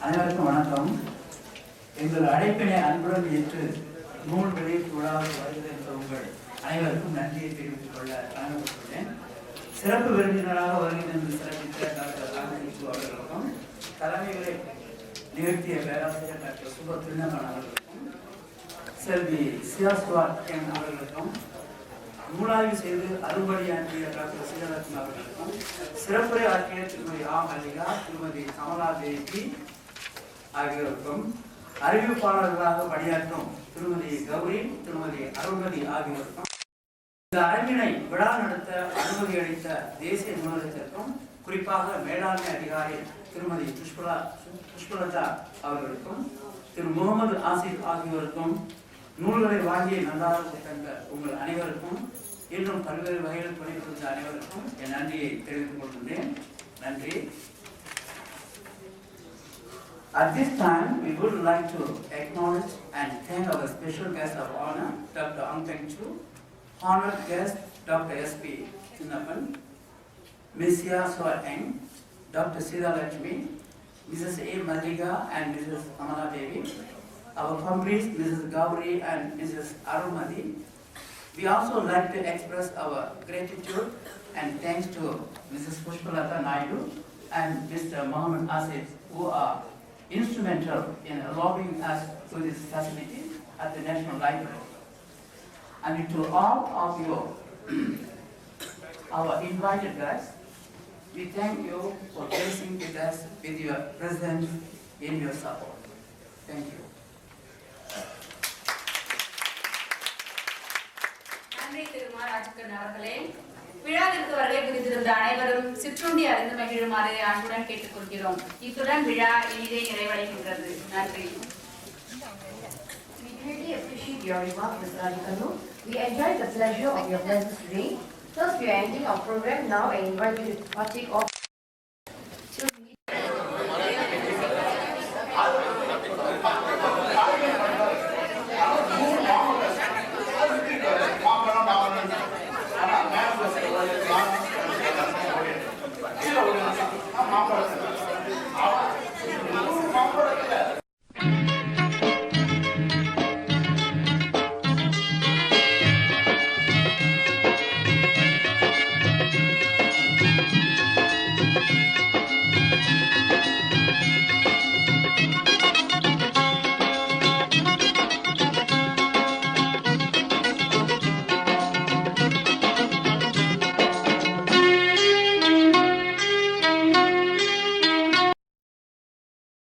அனைவருக்கும் வணக்கம். எங்கள் அழைப்பினை அன்புடன் ஏற்று நூல் வெளியீட்டு விழாவில் வருகின்ற உங்கள் அனைவருக்கும் நன்றியை தெரிவித்துக் கொள்ள கடமைப்பட்டுள்ளேன். சிறப்பு விருந்தினராக வருகின்ற சிறப்பித்த டாக்டர் ராமகிருஷ்ணன் அவர்களுக்கும், தலைமைகளை நிகழ்த்திய பேராசிரியர் டாக்டர் சுப திருநகன் அவர்களுக்கும், செல்வி சியாஸ்வாட் என் அவர்களுக்கும், நூலாய்வு செய்து அறுபடியாற்றிய டாக்டர் சீரலட்சுமி அவர்களுக்கும், சிறப்புரை ஆற்றிய திருமதி ஆ மல்லிகா, திருமதி கமலா தேவி ஆகியோருக்கும், அறிவிப்பாளர்களாக பணியாற்றும் திருமதி கௌரி, திருமதி அருள்மதி ஆகியோருக்கும், இந்த அரங்கினை விழா நடத்த அனுமதி அளித்த தேசிய நூலகத்திற்கும், குறிப்பாக மேலாண்மை அதிகாரி திருமதி புஷ்பலதா அவர்களுக்கும், திரு முகமது ஆசிப் ஆகியோருக்கும், நூல்களை வாங்கி நன்றாக தந்த உங்கள் அனைவருக்கும், இன்னும் பல்வேறு வகையில் பணிபுரிந்த அனைவருக்கும் என் நன்றியை தெரிவித்துக் கொள்கின்றேன். நன்றி. At this time, we would like to acknowledge and thank our special guest of honor, Dr. Ang Peng Chu, honored guest Dr. S.P. Chinnapan, Ms. Sia Swa Eng, Dr. Sida Lakshmi, Mrs. A. Mallika and Mrs. Kamala Devi, our companies, Mrs. Gauri and Mrs. Arumadi. We also like to express our gratitude and thanks to Mrs. Pushpalata Naidu and Mr. Mohammed Asif, who are instrumental in allowing us to this facility at the National Library. And to all of you, our invited guests, we thank you for blessing with us with your presence and your support. Thank you. நன்றி திரு ராஜ்கன் அவர்களே. விழாவிற்கு வருகை புரிந்திருந்த அனைவரும் சிற்றுண்டி அறிந்து மகிழுமாறு அன்புடன் கேட்டுக்கொள்கிறோம். இத்துடன் விழா இனிதே நிறைவடைகின்றது. நன்றி. We greatly appreciate your remarks, Mr. Radhikanu. We enjoyed the pleasure of your presence today. Thus, we are ending our program now and invite you to partake of